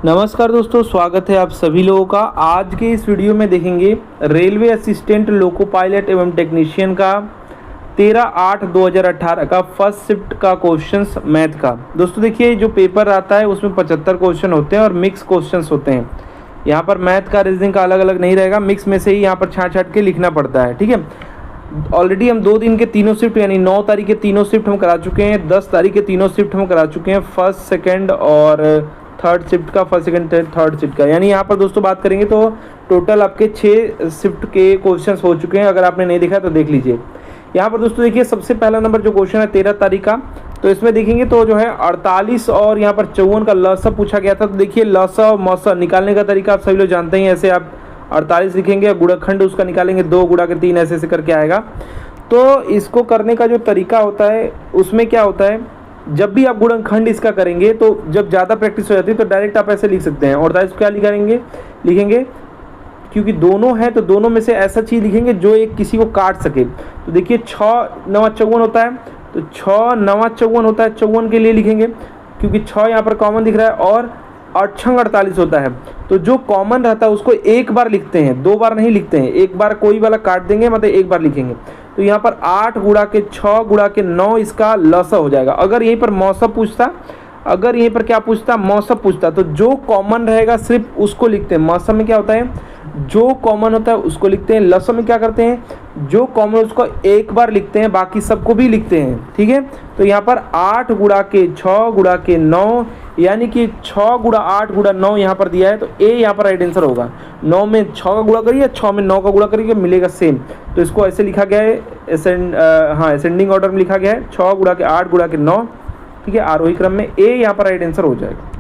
नमस्कार दोस्तों, स्वागत है आप सभी लोगों का। आज के इस वीडियो में देखेंगे रेलवे असिस्टेंट, लोको पायलट एवं टेक्नीशियन का 13/8/2018 का फर्स्ट शिफ्ट का क्वेश्चंस मैथ का। दोस्तों देखिए, जो पेपर आता है उसमें 75 क्वेश्चन होते हैं और मिक्स क्वेश्चंस होते हैं। यहाँ पर मैथ का, रीजनिंग का अलग अलग नहीं रहेगा, मिक्स में से ही यहाँ पर छाँट के लिखना पड़ता है। ठीक है, ऑलरेडी हम 2 दिन के तीनों शिफ्ट यानी 9 तारीख के तीनों शिफ्ट हम करा चुके हैं, 10 तारीख के तीनों शिफ्ट हम करा चुके हैं, फर्स्ट, सेकंड और थर्ड शिफ्ट का, फर्स्ट सेकंड थर्ड शिफ्ट का। यानी यहाँ पर दोस्तों बात करेंगे तो टोटल आपके 6 शिफ्ट के क्वेश्चंस हो चुके हैं। अगर आपने नहीं देखा तो देख लीजिए। यहाँ पर दोस्तों देखिए, सबसे पहला नंबर जो क्वेश्चन है 13 तारीख का, तो इसमें देखेंगे तो जो है 48 और यहाँ पर 54 का लसा पूछा गया था। तो देखिए, लसा और मौसा निकालने का तरीका आप सभी लोग जानते हैं। ऐसे आप 48 लिखेंगे, गुणनखंड उसका निकालेंगे, 2 गुणा के 3 ऐसे ऐसे करके आएगा। तो इसको करने का जो तरीका होता है उसमें क्या होता है, जब भी आप गुणनखंड इसका करेंगे तो जब ज़्यादा प्रैक्टिस हो जाती है तो डायरेक्ट आप ऐसे लिख सकते हैं। 48 क्या लिखेंगे क्योंकि दोनों हैं तो दोनों में से ऐसा चीज़ लिखेंगे जो एक किसी को काट सके। तो देखिए 6 9 54 होता है, तो 6 9 54 होता है, 54 के लिए लिखेंगे क्योंकि 6 यहाँ पर कॉमन दिख रहा है और 8 6 48 होता है। तो जो कॉमन रहता है उसको एक बार लिखते हैं, 2 बार नहीं लिखते हैं। एक बार कोई वाला काट देंगे, मतलब एक बार लिखेंगे। तो यहाँ पर 8 गुणा के 6 गुणा के 9 इसका लसा हो जाएगा। अगर यहीं पर मौसम पूछता, अगर यहीं पर क्या पूछता, मौसम पूछता, तो जो कॉमन रहेगा सिर्फ उसको लिखते हैं। मौसम में क्या होता है, जो कॉमन होता है उसको लिखते हैं। लसा में क्या करते हैं, जो कॉमन उसको एक बार लिखते हैं, बाकी सबको भी लिखते हैं। ठीक है, तो यहाँ पर 8 गुणा के 6 गुणा के 9 यानी कि 6 गुणा 8 गुणा 9 यहाँ पर दिया है, तो ए यहाँ पर राइट आंसर होगा। 9 में 6 का गुणा करिए, 6 में 9 का गुणा करिए, मिलेगा सेम। तो इसको ऐसे लिखा गया है, असेंडिंग ऑर्डर में लिखा गया है, 6 गुणा के 8 गुणा के 9। ठीक है, आरोही क्रम में ए यहाँ पर राइट आंसर हो जाएगा।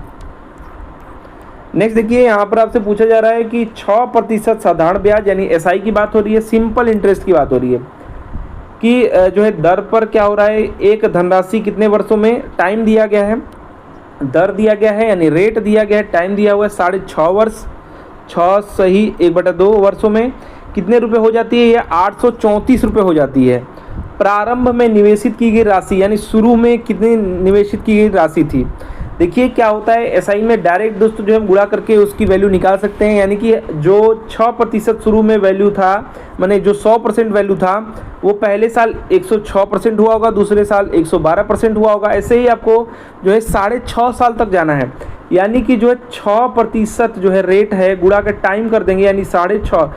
नेक्स्ट देखिए, यहाँ पर आपसे पूछा जा रहा है कि 6% साधारण ब्याज यानी एसआई की बात हो रही है, सिंपल इंटरेस्ट की बात हो रही है कि जो है दर पर क्या हो रहा है, एक धनराशि कितने वर्षों में, टाइम दिया गया है, दर दिया गया है यानी रेट दिया गया है, टाइम दिया हुआ है 6.5 वर्ष, 6 सही 1/2 वर्षों में कितने रुपए हो जाती है, ये 834 रुपये हो जाती है। प्रारंभ में निवेशित की गई राशि यानी शुरू में कितनी निवेशित की गई राशि थी। देखिए क्या होता है, एसआई में डायरेक्ट दोस्तों जो हम गुणा करके उसकी वैल्यू निकाल सकते हैं। यानी कि जो 6% शुरू में वैल्यू था, माने जो 100% वैल्यू था, वो पहले साल 106% हुआ होगा, दूसरे साल 112% हुआ होगा। ऐसे ही आपको जो है 6.5 साल तक जाना है। यानी कि जो है 6% जो है रेट है, गुणा का टाइम कर देंगे यानी 6.5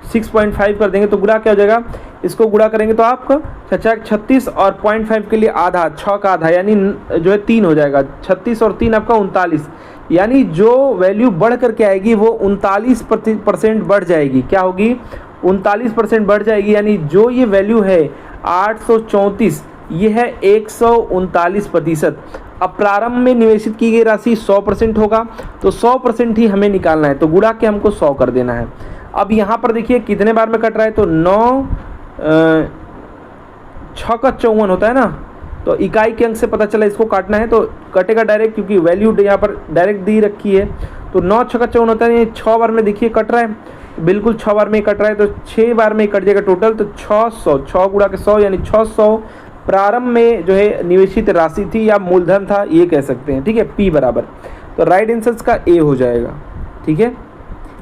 6.5 कर देंगे तो गुणा क्या हो जाएगा, इसको गुणा करेंगे तो आपका 36 और 0.5 के लिए आधा, 6 का आधा यानी जो है 3 हो जाएगा। 36 और 3 आपका 39, यानी जो वैल्यू बढ़ करके आएगी वो 39% बढ़ जाएगी। क्या होगी, 39% बढ़ जाएगी। यानी जो ये वैल्यू है 834, ये है 139%। अब प्रारंभ में निवेशित की गई राशि 100% होगा, तो 100% ही हमें निकालना है, तो गुणा के हमको 100 कर देना है। अब यहाँ पर देखिए कितने बार में कट रहा है, तो 9 6 का 54 होता है ना, तो इकाई के अंक से पता चला इसको काटना है तो कटेगा डायरेक्ट, क्योंकि वैल्यू यहाँ पर डायरेक्ट दी रखी है। तो 9 6 का 54 होता है, 6 बार में देखिए कट रहा है, बिल्कुल 6 बार में कट रहा है, तो 6 बार में कट जाएगा टोटल। तो 600, 6 गुणा के 100 यानी 600 प्रारंभ में जो है निवेशित राशि थी या मूलधन था, ये कह सकते हैं। ठीक है, पी बराबर, तो राइट आंसर का ए हो जाएगा। ठीक है,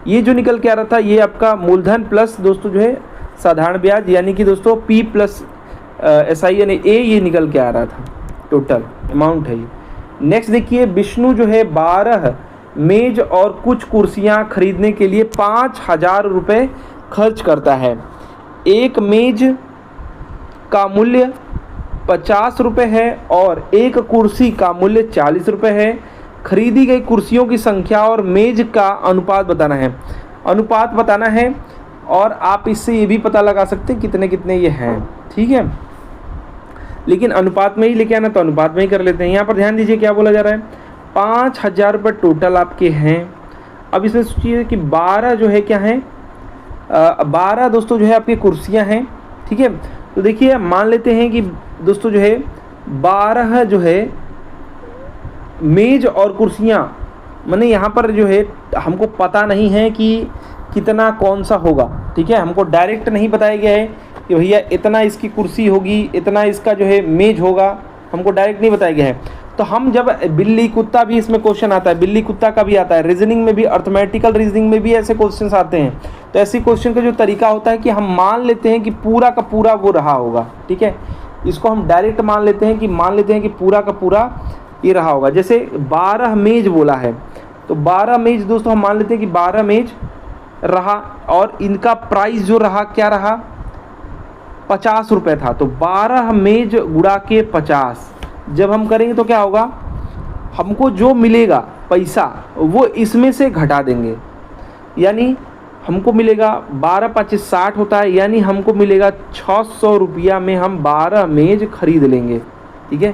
ये जो निकल के आ रहा था ये आपका मूलधन प्लस दोस्तों जो है साधारण ब्याज, यानी कि दोस्तों पी प्लस एसआई यानी ए, ये निकल के आ रहा था, टोटल अमाउंट है ये। नेक्स्ट देखिए, विष्णु जो है 12 मेज और कुछ कुर्सियां खरीदने के लिए 5000 रुपये खर्च करता है। एक मेज का मूल्य 50 रुपये है और एक कुर्सी का मूल्य 40 रुपये है। खरीदी गई कुर्सियों की संख्या और मेज का अनुपात बताना है। अनुपात बताना है और आप इससे ये भी पता लगा सकते हैं कितने कितने ये हैं। ठीक है, लेकिन अनुपात में ही लेके आना, तो अनुपात में ही कर लेते हैं। यहाँ पर ध्यान दीजिए क्या बोला जा रहा है, 5000 रुपये टोटल आपके हैं। अब इसमें सोचिए कि 12 जो है क्या है, 12 दोस्तों जो है आपकी कुर्सियाँ हैं। ठीक है, तो देखिए मान लेते हैं कि दोस्तों जो है 12 जो है मेज और कुर्सियाँ, माने यहाँ पर जो है हमको पता नहीं है कि कितना कौन सा होगा। ठीक है, हमको डायरेक्ट नहीं बताया गया है कि भैया इतना इसकी कुर्सी होगी, इतना इसका जो है मेज होगा, हमको डायरेक्ट नहीं बताया गया है। तो हम जब बिल्ली कुत्ता भी इसमें क्वेश्चन आता है, बिल्ली कुत्ता का भी आता है, रीजनिंग में भी, अर्थमेटिकल रीजनिंग में भी ऐसे क्वेश्चंस आते हैं। तो ऐसे क्वेश्चन का जो तरीका होता है कि हम मान लेते हैं कि पूरा का पूरा वो रहा होगा, ठीक है। इसको हम डायरेक्ट मान लेते हैं कि पूरा का पूरा ये रहा होगा। जैसे 12 मेज बोला है, तो 12 मेज दोस्तों हम मान लेते हैं कि 12 मेज रहा और इनका प्राइस जो रहा क्या रहा, 50 रुपये था। तो 12 मेज गुणा के 50 जब हम करेंगे तो क्या होगा, हमको जो मिलेगा पैसा वो इसमें से घटा देंगे, यानी हमको मिलेगा 12 25 60 होता है, यानी हमको मिलेगा 600 रुपया में हम 12 मेज खरीद लेंगे, ठीक है।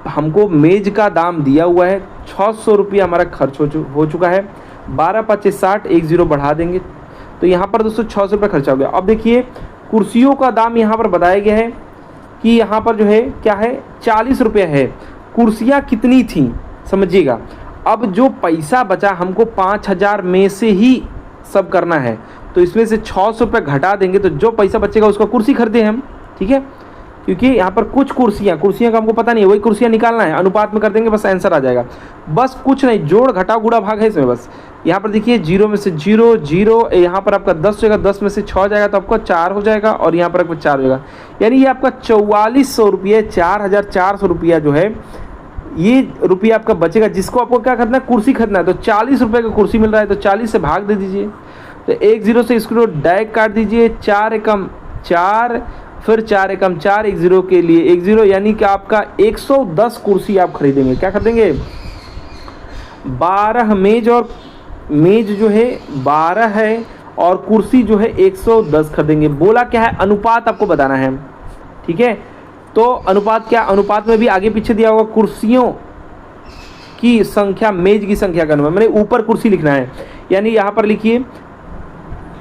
हमको मेज का दाम दिया हुआ है, 600 रुपया हमारा खर्च हो चुका है, 12 25 60 एक ज़ीरो बढ़ा देंगे, तो यहाँ पर दोस्तों 600 रुपये खर्चा हो गया। अब देखिए कुर्सियों का दाम यहाँ पर बताया गया है कि यहाँ पर जो है क्या है, 40 रुपये है। कुर्सियाँ कितनी थी समझिएगा। अब जो पैसा बचा हमको 5000 में से ही सब करना है, तो इसमें से 600 रुपये घटा देंगे, तो जो पैसा बचेगा उसका कुर्सी खरीदे हम, ठीक है। क्योंकि यहाँ पर कुछ कुर्सियाँ का हमको पता नहीं है, वही कुर्सियाँ निकालना है, अनुपात में कर देंगे बस आंसर आ जाएगा। बस कुछ नहीं, जोड़ घटा गुणा भाग है इसमें बस। यहाँ पर देखिए 0 में से 0 0, यहाँ पर आपका 10 जाएगा, 10 में से 6 जाएगा तो आपका 4 हो जाएगा, और यहाँ पर आपका 4 हो जाएगा, यानी ये आपका 4400 रुपये, 4400 रुपया जो है ये रुपया आपका बचेगा, जिसको आपको क्या खरीदना है, कुर्सी खरीदना है। तो 40 रुपये का कुर्सी मिल रहा है, तो 40 से भाग दे दीजिए, तो 1 0 से इसको डायरेक्ट काट दीजिए, 4 एकम 4, फिर 4 एकम 4, 1 0 के लिए 1 0, यानी कि आपका 110 कुर्सी आप खरीदेंगे। क्या खरीदेंगे, 12 मेज, और मेज जो है 12 है और कुर्सी जो है 110 खरीदेंगे। बोला क्या है, अनुपात आपको बताना है, ठीक है। तो अनुपात क्या, अनुपात में भी आगे पीछे दिया होगा, कुर्सियों की संख्या मेज की संख्या का अनुपात, मैंने ऊपर कुर्सी लिखना है, यानी यहाँ पर लिखिए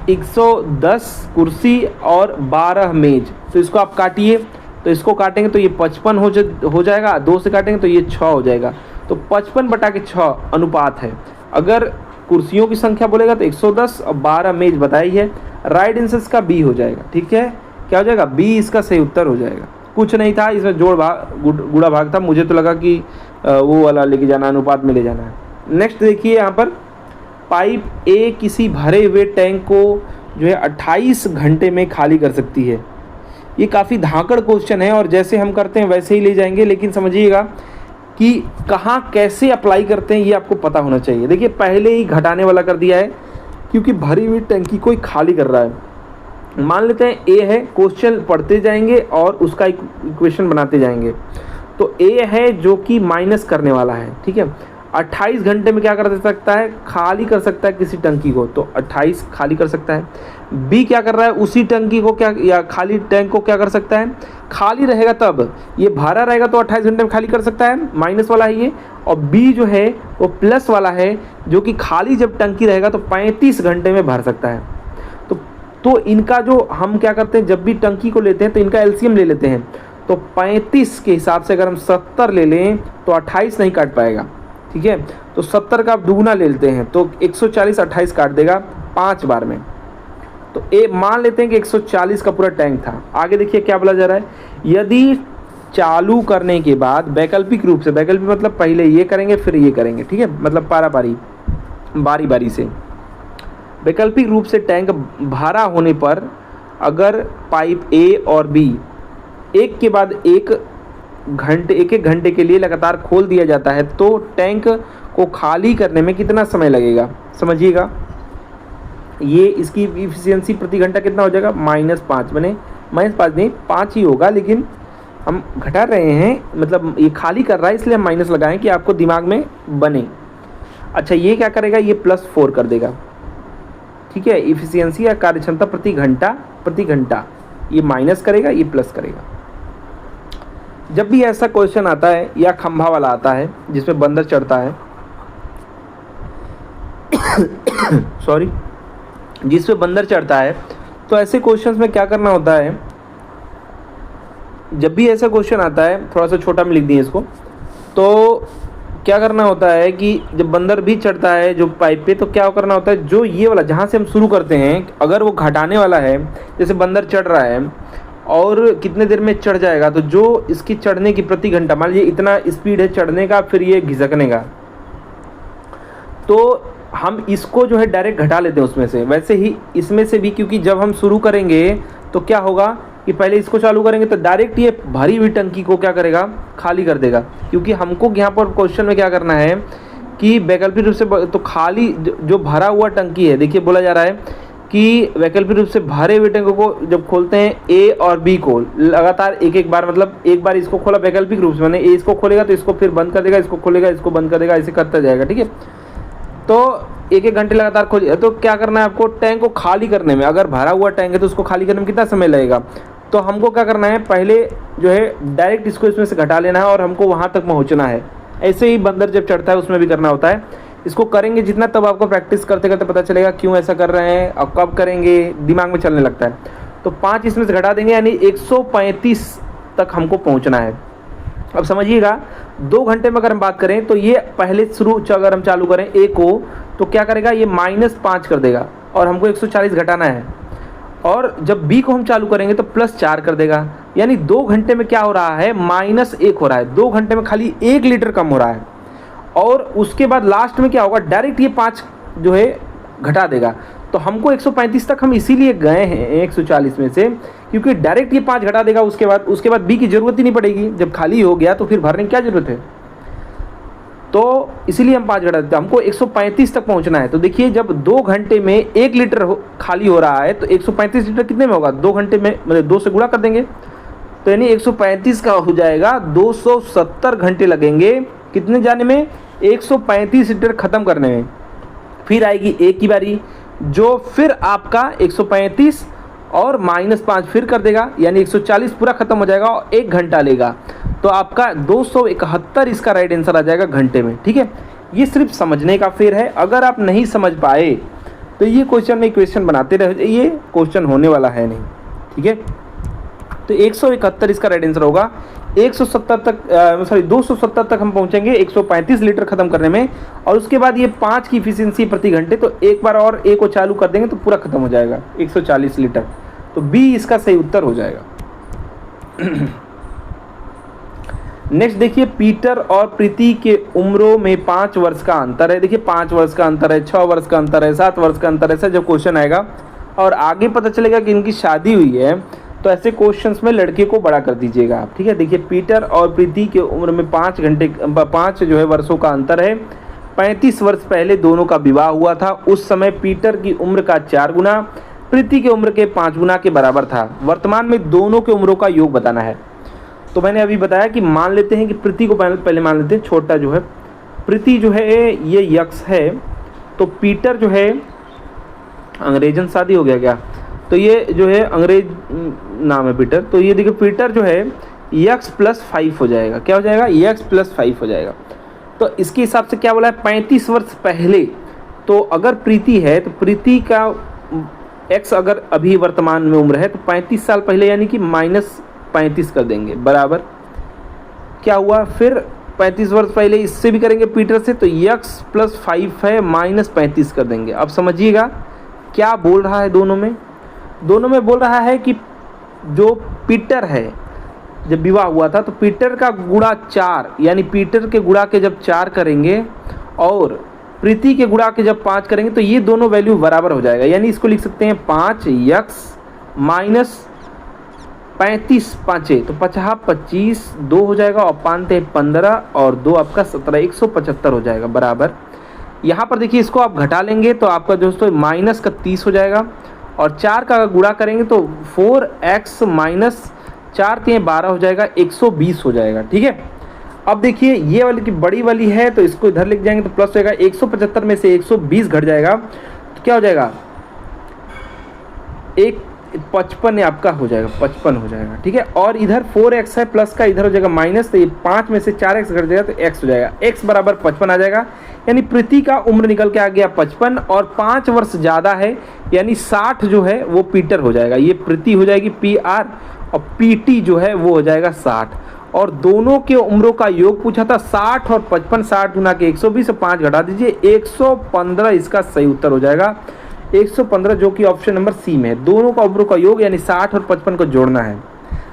110 कुर्सी और 12 मेज। तो इसको आप काटिए, तो इसको काटेंगे तो ये 55 हो जाएगा, 2 से काटेंगे तो ये 6 हो जाएगा। तो 55 बटा के 6 अनुपात है। अगर कुर्सियों की संख्या बोलेगा तो 110 और 12 मेज बताई है, राइट आंसर का बी हो जाएगा, ठीक है। क्या हो जाएगा, बी इसका सही उत्तर हो जाएगा। कुछ नहीं था इसमें, जोड़ भाग गुणा भाग था, मुझे तो लगा कि वो वाला लेके जाना, अनुपात में ले जाना है। नेक्स्ट देखिए यहाँ पर, पाइप ए किसी भरे हुए टैंक को जो है 28 घंटे में खाली कर सकती है। ये काफ़ी धाकड़ क्वेश्चन है और जैसे हम करते हैं वैसे ही ले जाएंगे, लेकिन समझिएगा कि कहाँ कैसे अप्लाई करते हैं ये आपको पता होना चाहिए। देखिए पहले ही घटाने वाला कर दिया है, क्योंकि भरी हुई टंकी कोई खाली कर रहा है। मान लेते हैं ए है, क्वेश्चन पढ़ते जाएंगे और उसका इक्वेशन बनाते जाएंगे। तो ए है जो कि माइनस करने वाला है, ठीक है। 28 घंटे में क्या कर सकता है, खाली कर सकता है किसी टंकी को, तो 28 खाली कर सकता है। बी क्या कर रहा है, उसी टंकी को क्या, या खाली टैंक को क्या कर सकता है, खाली रहेगा तब, ये भरा रहेगा तो 28 घंटे में खाली कर सकता है, माइनस वाला है ये। और बी जो है वो प्लस वाला है, जो कि खाली जब टंकी रहेगा तो 35 घंटे में भर सकता है। तो इनका जो हम क्या करते हैं, जब भी टंकी को लेते हैं तो इनका एलसीएम ले लेते हैं। तो 35 के हिसाब से अगर हम 70 ले लें तो 28 नहीं काट पाएगा, ठीक है। तो 70 का आप दुगुना ले लेते हैं तो 140 28 काट देगा 5 बार में। तो ए मान लेते हैं कि 140 का पूरा टैंक था। आगे देखिए क्या बोला जा रहा है, यदि चालू करने के बाद वैकल्पिक रूप से, वैकल्पिक मतलब पहले ये करेंगे फिर ये करेंगे, ठीक है, मतलब बारी बारी से। वैकल्पिक रूप से टैंक भरा होने पर अगर पाइप ए और बी एक के बाद एक घंटे के लिए लगातार खोल दिया जाता है तो टैंक को खाली करने में कितना समय लगेगा, समझिएगा। ये इसकी इफिशियंसी प्रति घंटा कितना हो जाएगा, -5, मैंने -5 नहीं 5 ही होगा, लेकिन हम घटा रहे हैं, मतलब ये खाली कर रहा है इसलिए हम माइनस लगाएं कि आपको दिमाग में बने। अच्छा ये क्या करेगा, ये +4 कर देगा, ठीक है। इफिशियंसी या कार्यक्षमता प्रति घंटा ये माइनस करेगा, ये प्लस करेगा। जब भी ऐसा क्वेश्चन आता है या खंभा वाला आता है जिसमें बंदर चढ़ता है सॉरी, जिसमें बंदर चढ़ता है, तो ऐसे क्वेश्चंस में क्या करना होता है, जब भी ऐसा क्वेश्चन आता है, थोड़ा सा छोटा में लिख दिए इसको, तो क्या करना होता है कि जब बंदर भी चढ़ता है जो पाइप पे, तो क्या करना होता है, जो ये वाला जहाँ से हम शुरू करते हैं, अगर वो घटाने वाला है, जैसे बंदर चढ़ रहा है और कितने देर में चढ़ जाएगा, तो जो इसकी चढ़ने की प्रति घंटा, मान लीजिए इतना स्पीड है चढ़ने का, फिर ये घिसकने का, तो हम इसको जो है डायरेक्ट घटा लेते हैं उसमें से। वैसे ही इसमें से भी, क्योंकि जब हम शुरू करेंगे तो क्या होगा कि पहले इसको चालू करेंगे तो डायरेक्ट ये भरी हुई टंकी को क्या करेगा, खाली कर देगा। क्योंकि हमको यहाँ पर क्वेश्चन में क्या करना है कि वैकल्पिक रूप से तो खाली जो भरा हुआ टंकी है, देखिए बोला जा रहा है कि वैकल्पिक रूप से भरे हुए टैंकों को जब खोलते हैं ए और बी को लगातार एक बार, मतलब एक बार इसको खोला वैकल्पिक रूप से, मैंने ए इसको खोलेगा तो इसको फिर बंद कर देगा, इसको खोलेगा इसको बंद कर देगा, ऐसे करता जाएगा। ठीक है, तो एक घंटे लगातार खोल, तो क्या करना है आपको, टैंक को खाली करने में, अगर भरा हुआ टैंक है तो उसको खाली करने में कितना समय लगेगा, तो हमको क्या करना है, पहले जो है डायरेक्ट इसको इसमें से घटा लेना है और हमको वहाँ तक पहुँचना है। ऐसे ही बंदर जब चढ़ता है उसमें भी करना होता है। इसको करेंगे जितना, तब आपको प्रैक्टिस करते करते पता चलेगा क्यों ऐसा कर रहे हैं और कब करेंगे, दिमाग में चलने लगता है। तो 5 इसमें से घटा देंगे, यानी 135 तक हमको पहुंचना है। अब समझिएगा, 2 घंटे में अगर हम बात करें तो ये पहले शुरू अगर हम चालू करें ए को, तो क्या करेगा, ये -5 कर देगा और हमको 140 घटाना है। और जब बी को हम चालू करेंगे तो +4 कर देगा, यानी 2 घंटे में क्या हो रहा है, -1 हो रहा है। 2 घंटे में खाली 1 लीटर कम हो रहा है। और उसके बाद लास्ट में क्या होगा, डायरेक्ट ये 5 जो है घटा देगा। तो हमको 135 तक हम इसीलिए गए हैं 140 में से, क्योंकि डायरेक्ट ये 5 घटा देगा। उसके बाद बी की ज़रूरत ही नहीं पड़ेगी, जब खाली हो गया तो फिर भरने की क्या ज़रूरत है। तो इसीलिए हम 5 घटा देते हैं, हमको 135 तक पहुंचना है। तो देखिए, जब 2 घंटे में 1 लीटर खाली हो रहा है तो 135 लीटर कितने में होगा, 2 घंटे में, मतलब 2 से गुणा कर देंगे, तो यानी 135 का हो जाएगा। 270 घंटे लगेंगे कितने जाने में, 135 लीटर ख़त्म करने में। फिर आएगी एक की बारी, जो फिर आपका 135 और -5 फिर कर देगा, यानी 140 पूरा ख़त्म हो जाएगा और 1 घंटा लेगा। तो आपका 271 इसका राइट आंसर आ जाएगा घंटे में। ठीक है, ये सिर्फ समझने का फेर है। अगर आप नहीं समझ पाए तो ये क्वेश्चन में इक्वेशन बनाते रहे, ये क्वेश्चन होने वाला है नहीं। ठीक है, तो 171 इसका राइट आंसर होगा। 270 तक हम पहुंचेंगे 135 लीटर खत्म करने में, और उसके बाद ये 5 की इफिशियंसी प्रति घंटे, तो एक बार और ए को चालू कर देंगे तो पूरा खत्म हो जाएगा 140 लीटर। तो बी इसका सही उत्तर हो जाएगा। नेक्स्ट देखिए, पीटर और प्रीति के उम्रों में 5 वर्ष का अंतर है। देखिए 5 वर्ष का अंतर है, 6 वर्ष का अंतर है, 7 वर्ष का अंतर है। ऐसा जब क्वेश्चन आएगा और आगे पता चलेगा कि इनकी शादी हुई है, तो ऐसे क्वेश्चंस में लड़के को बड़ा कर दीजिएगा आप। ठीक है, देखिए पीटर और प्रीति के उम्र में 5 जो है वर्षों का अंतर है। 35 वर्ष पहले दोनों का विवाह हुआ था। उस समय पीटर की उम्र का 4 गुना प्रीति के उम्र के 5 गुना के बराबर था। वर्तमान में दोनों के उम्रों का योग बताना है। तो मैंने अभी बताया कि मान लेते हैं कि प्रीति को पहले मान लेते हैं, छोटा जो है प्रीति जो है ये यक्स है, तो पीटर जो है, अंग्रेजन शादी हो गया क्या, तो ये जो है अंग्रेज नाम है पीटर, तो ये देखिए पीटर जो है यक्स +5 हो जाएगा। क्या हो जाएगा, यक्स +5 हो जाएगा। तो इसके हिसाब से क्या बोला है, 35 वर्ष पहले। तो अगर प्रीति है तो प्रीति का एक्स अगर अभी वर्तमान में उम्र है तो 35 साल पहले, यानी कि -35 कर देंगे, बराबर क्या हुआ, फिर 35 वर्ष पहले इससे भी करेंगे पीटर से, तो यक्स +5 है, -35 कर देंगे। अब समझिएगा क्या बोल रहा है, दोनों में बोल रहा है कि जो पीटर है जब विवाह हुआ था तो पीटर का गुणा 4, यानी पीटर के गुणा के जब 4 करेंगे और प्रीति के गुणा के जब 5 करेंगे तो ये दोनों वैल्यू बराबर हो जाएगा। यानी इसको लिख सकते हैं 5 यक्स -35 5 तो 25 2 हो जाएगा, और 5 15 और 2 आपका 17, 175 हो जाएगा, बराबर। यहाँ पर देखिए इसको आप घटा लेंगे तो आपका दोस्तों माइनस का 30 हो जाएगा, और 4 का गुणा करेंगे तो 4x -4 3 12 हो जाएगा, 120 हो जाएगा। ठीक है, अब देखिए ये वाली की बड़ी वाली है तो इसको इधर लिख जाएंगे तो प्लस हो जाएगा, 175 में से 120 घट जाएगा तो क्या हो जाएगा, 55 आपका हो जाएगा, 55 हो जाएगा। ठीक है, और इधर 4x है प्लस का, इधर हो जाएगा माइनस, तो ये 5 में से 4x घट जाएगा तो x हो जाएगा, x बराबर 55 आ जाएगा। यानी प्रीति का उम्र निकल के आ गया 55 और 5 वर्ष ज़्यादा है, यानी 60 जो है वो पीटर हो जाएगा। ये प्रीति हो जाएगी PR और PT जो है वो हो जाएगा 60, और दोनों के उम्रों का योग पूछा था 60 और 55, 60 गुना के 120 और 5 घटा दीजिए, 115 इसका सही उत्तर हो जाएगा। 115 जो कि ऑप्शन नंबर सी में है, दोनों का उम्रों का योग यानी 60 और 55 को जोड़ना है।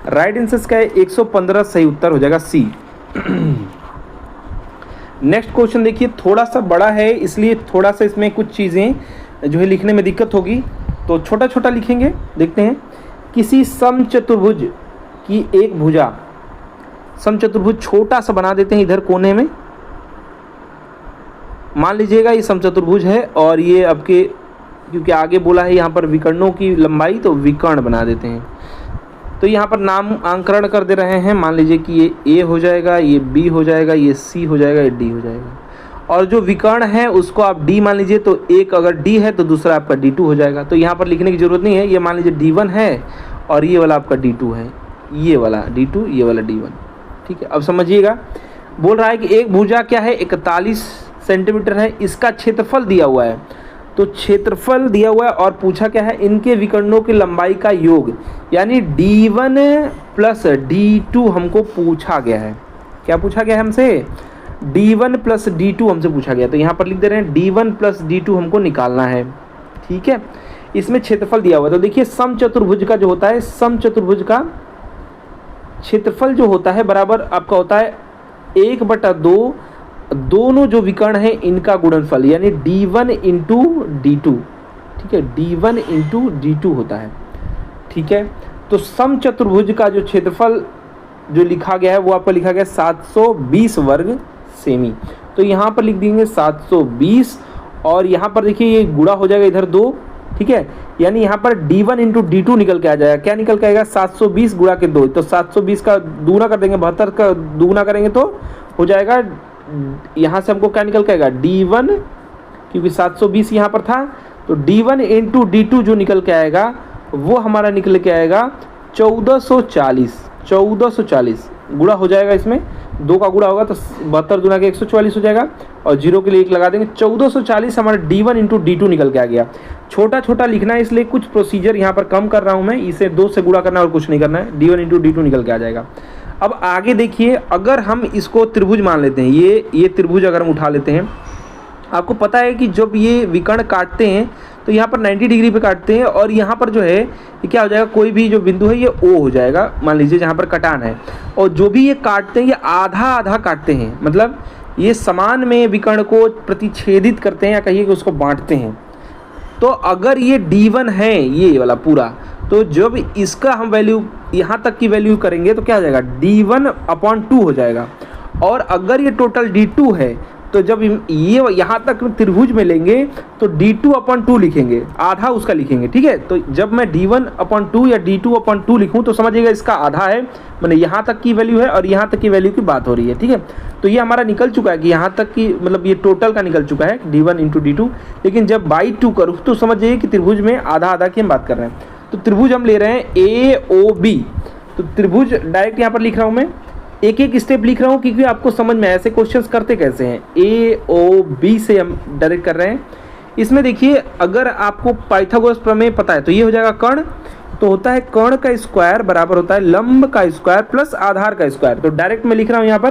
राइट आंसर क्या है 115 सही उत्तर हो जाएगा सी। नेक्स्ट क्वेश्चन देखिए, थोड़ा सा बड़ा है इसलिए थोड़ा सा इसमें कुछ चीज़ें जो है लिखने में दिक्कत होगी, तो छोटा छोटा लिखेंगे। देखते हैं, किसी समचतुर्भुज की एक भुजा, समचतुर्भुज छोटा सा बना देते हैं इधर कोने में, मान लीजिएगा ये समचतुर्भुज है और ये आपके, क्योंकि आगे बोला है यहाँ पर विकर्णों की लंबाई, तो विकर्ण बना देते हैं। तो यहाँ पर नामांकरण कर दे रहे हैं, मान लीजिए कि ये ए हो जाएगा, ये बी हो जाएगा, ये सी हो जाएगा, ये डी हो जाएगा, और जो विकर्ण है उसको आप डी मान लीजिए। तो एक अगर डी है तो दूसरा आपका D2 हो जाएगा। तो यहाँ पर लिखने की जरूरत नहीं है, ये मान लीजिए D1 है और ये वाला आपका D2 है, ये वाला D2, ये वाला D1। ठीक है, अब समझिएगा, बोल रहा है कि एक भुजा क्या है 41 सेंटीमीटर है, इसका क्षेत्रफल दिया हुआ है। तो क्षेत्रफल दिया हुआ है और पूछा क्या है, इनके विकर्णों की लंबाई का योग, यानी D1 प्लस D2 हमको पूछा गया है। क्या पूछा गया है हमसे? D1 प्लस D2 हमसे पूछा गया। तो यहाँ पर लिख दे रहे हैं D1 प्लस D2 हमको निकालना है। ठीक है, इसमें क्षेत्रफल दिया हुआ है। तो देखिए समचतुर्भुज का जो होता है, समचतुर्भुज का क्षेत्रफल जो होता है बराबर आपका होता है 1/2 दोनों जो विकर्ण है इनका गुणनफल, यानी D1 इंटू D2। ठीक है, D1 इंटू D2 होता है। ठीक है, तो समचतुर्भुज का जो क्षेत्रफल जो लिखा गया है वो आपका लिखा गया 720 वर्ग सेमी। तो यहाँ पर लिख देंगे 720 और यहाँ पर देखिए ये गुणा हो जाएगा इधर 2। ठीक है, यानी यहाँ पर D1 इंटू D2 निकल के आ जाएगा। क्या निकल के आएगा? 720 गुणा के 2। तो 720 का दूना कर देंगे, 72 का दूना करेंगे तो हो जाएगा, यहाँ से हमको क्या निकल के आएगा D1, क्योंकि 720 यहाँ पर था, तो D1 इंटू D2 जो निकल के आएगा वो हमारा निकल के आएगा 1440। 1440 गुणा हो जाएगा, इसमें 2 का गुणा होगा तो 72 दूना के 144 हो जाएगा और 0 के लिए 1 लगा देंगे। 1440 हमारा D1 इंटू D2 निकल के आ गया। छोटा छोटा लिखना है इसलिए कुछ प्रोसीजर यहाँ पर कम कर रहा हूँ मैं, इसे 2 से गुणा करना और कुछ नहीं करना है। D1 इंटू D2 निकल के आ जाएगा। अब आगे देखिए, अगर हम इसको त्रिभुज मान लेते हैं, ये त्रिभुज अगर हम उठा लेते हैं, आपको पता है कि जब ये विकर्ण काटते हैं तो यहाँ पर 90 डिग्री पे काटते हैं और यहाँ पर जो है ये क्या हो जाएगा, कोई भी जो बिंदु है ये O हो जाएगा, मान लीजिए जहाँ पर कटान है। और जो भी ये काटते हैं ये आधा आधा काटते हैं, मतलब ये समान में विकर्ण को प्रतिच्छेदित करते हैं या कहिए कि उसको बांटते हैं। तो अगर ये D1 है ये वाला पूरा, तो जब इसका हम वैल्यू यहाँ तक की वैल्यू करेंगे तो क्या हो जाएगा, D1/2 हो जाएगा। और अगर ये टोटल D2 है तो जब ये यहाँ तक त्रिभुज में लेंगे तो D2/2 लिखेंगे, आधा उसका लिखेंगे। ठीक है, तो जब मैं D1/2 या D2/2 लिखूँ तो समझिएगा इसका आधा है, मैंने यहाँ तक की वैल्यू है और यहाँ तक की वैल्यू की बात हो रही है। ठीक है, तो ये हमारा निकल चुका है कि यहाँ तक की, मतलब ये टोटल का निकल चुका है D1 इंटू D2। लेकिन जब बाई 2 करूँ तो समझिए कि त्रिभुज में आधा आधा की हम बात कर रहे हैं। तो त्रिभुज हम ले रहे हैं AOB। तो त्रिभुज डायरेक्ट यहाँ पर लिख रहा हूँ मैं, एक एक स्टेप लिख रहा हूँ क्योंकि आपको समझ में ऐसे क्वेश्चंस करते कैसे हैं। AOB से हम डायरेक्ट कर रहे हैं। इसमें देखिए, अगर आपको पाइथागोरस प्रमेय पता है तो ये हो जाएगा कर्ण, तो होता है कर्ण का स्क्वायर बराबर होता है लंब का स्क्वायर प्लस आधार का स्क्वायर। तो डायरेक्ट मैं लिख रहा हूँ यहाँ पर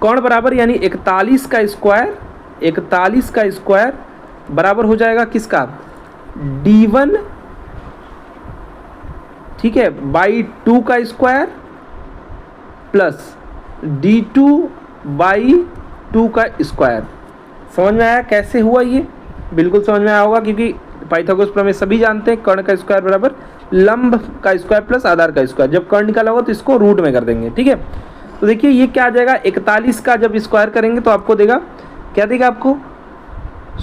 कर्ण बराबर, यानी 41 का स्क्वायर, 41 का स्क्वायर बराबर हो जाएगा किसका, D1, ठीक है, बाई 2 का स्क्वायर प्लस D2/2 का स्क्वायर। समझ में आया कैसे हुआ ये? बिल्कुल समझ में आया होगा, क्योंकि पाइथागोरस प्रमेय सभी जानते हैं, कर्ण का स्क्वायर बराबर लंब का स्क्वायर प्लस आधार का स्क्वायर। जब कर्ण निकाला होगा तो इसको रूट में कर देंगे। ठीक है, तो देखिए ये क्या आ जाएगा, 41 का जब स्क्वायर करेंगे तो आपको देगा, क्या देगा आपको,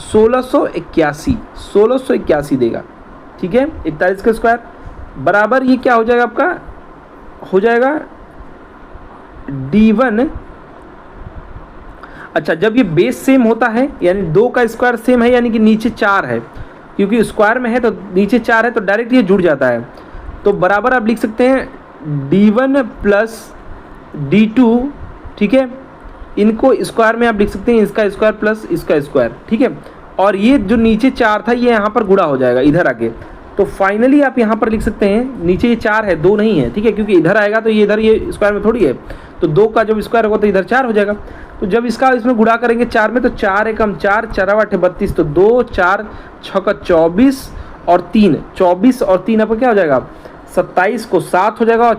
1681 देगा। ठीक है, 41 का स्क्वायर बराबर ये क्या हो जाएगा आपका, हो जाएगा D1। अच्छा, जब ये बेस सेम होता है यानी 2 का स्क्वायर सेम है, यानी कि नीचे 4 है, क्योंकि स्क्वायर में है तो नीचे 4 है तो डायरेक्ट ये जुड़ जाता है। तो बराबर आप लिख सकते हैं D1 प्लस D2। ठीक है, इनको स्क्वायर में आप लिख सकते हैं इसका स्क्वायर प्लस इसका स्क्वायर। ठीक है, और ये जो नीचे 4 था ये यहाँ पर गुणा हो जाएगा इधर आके। तो फाइनली आप यहाँ पर लिख सकते हैं, नीचे ये 4 है 2 नहीं है। ठीक है, क्योंकि इधर आएगा तो ये इधर ये स्क्वायर में थोड़ी है, तो 2 का जब स्क्वायर होगा तो इधर 4 हो जाएगा। तो जब इसका इसमें गुणा करेंगे 4 में, तो 4 एकम 4, 4 32, तो 2 4 6 24 और 3, 24 और 3 आपका क्या हो जाएगा 27 को 7 हो जाएगा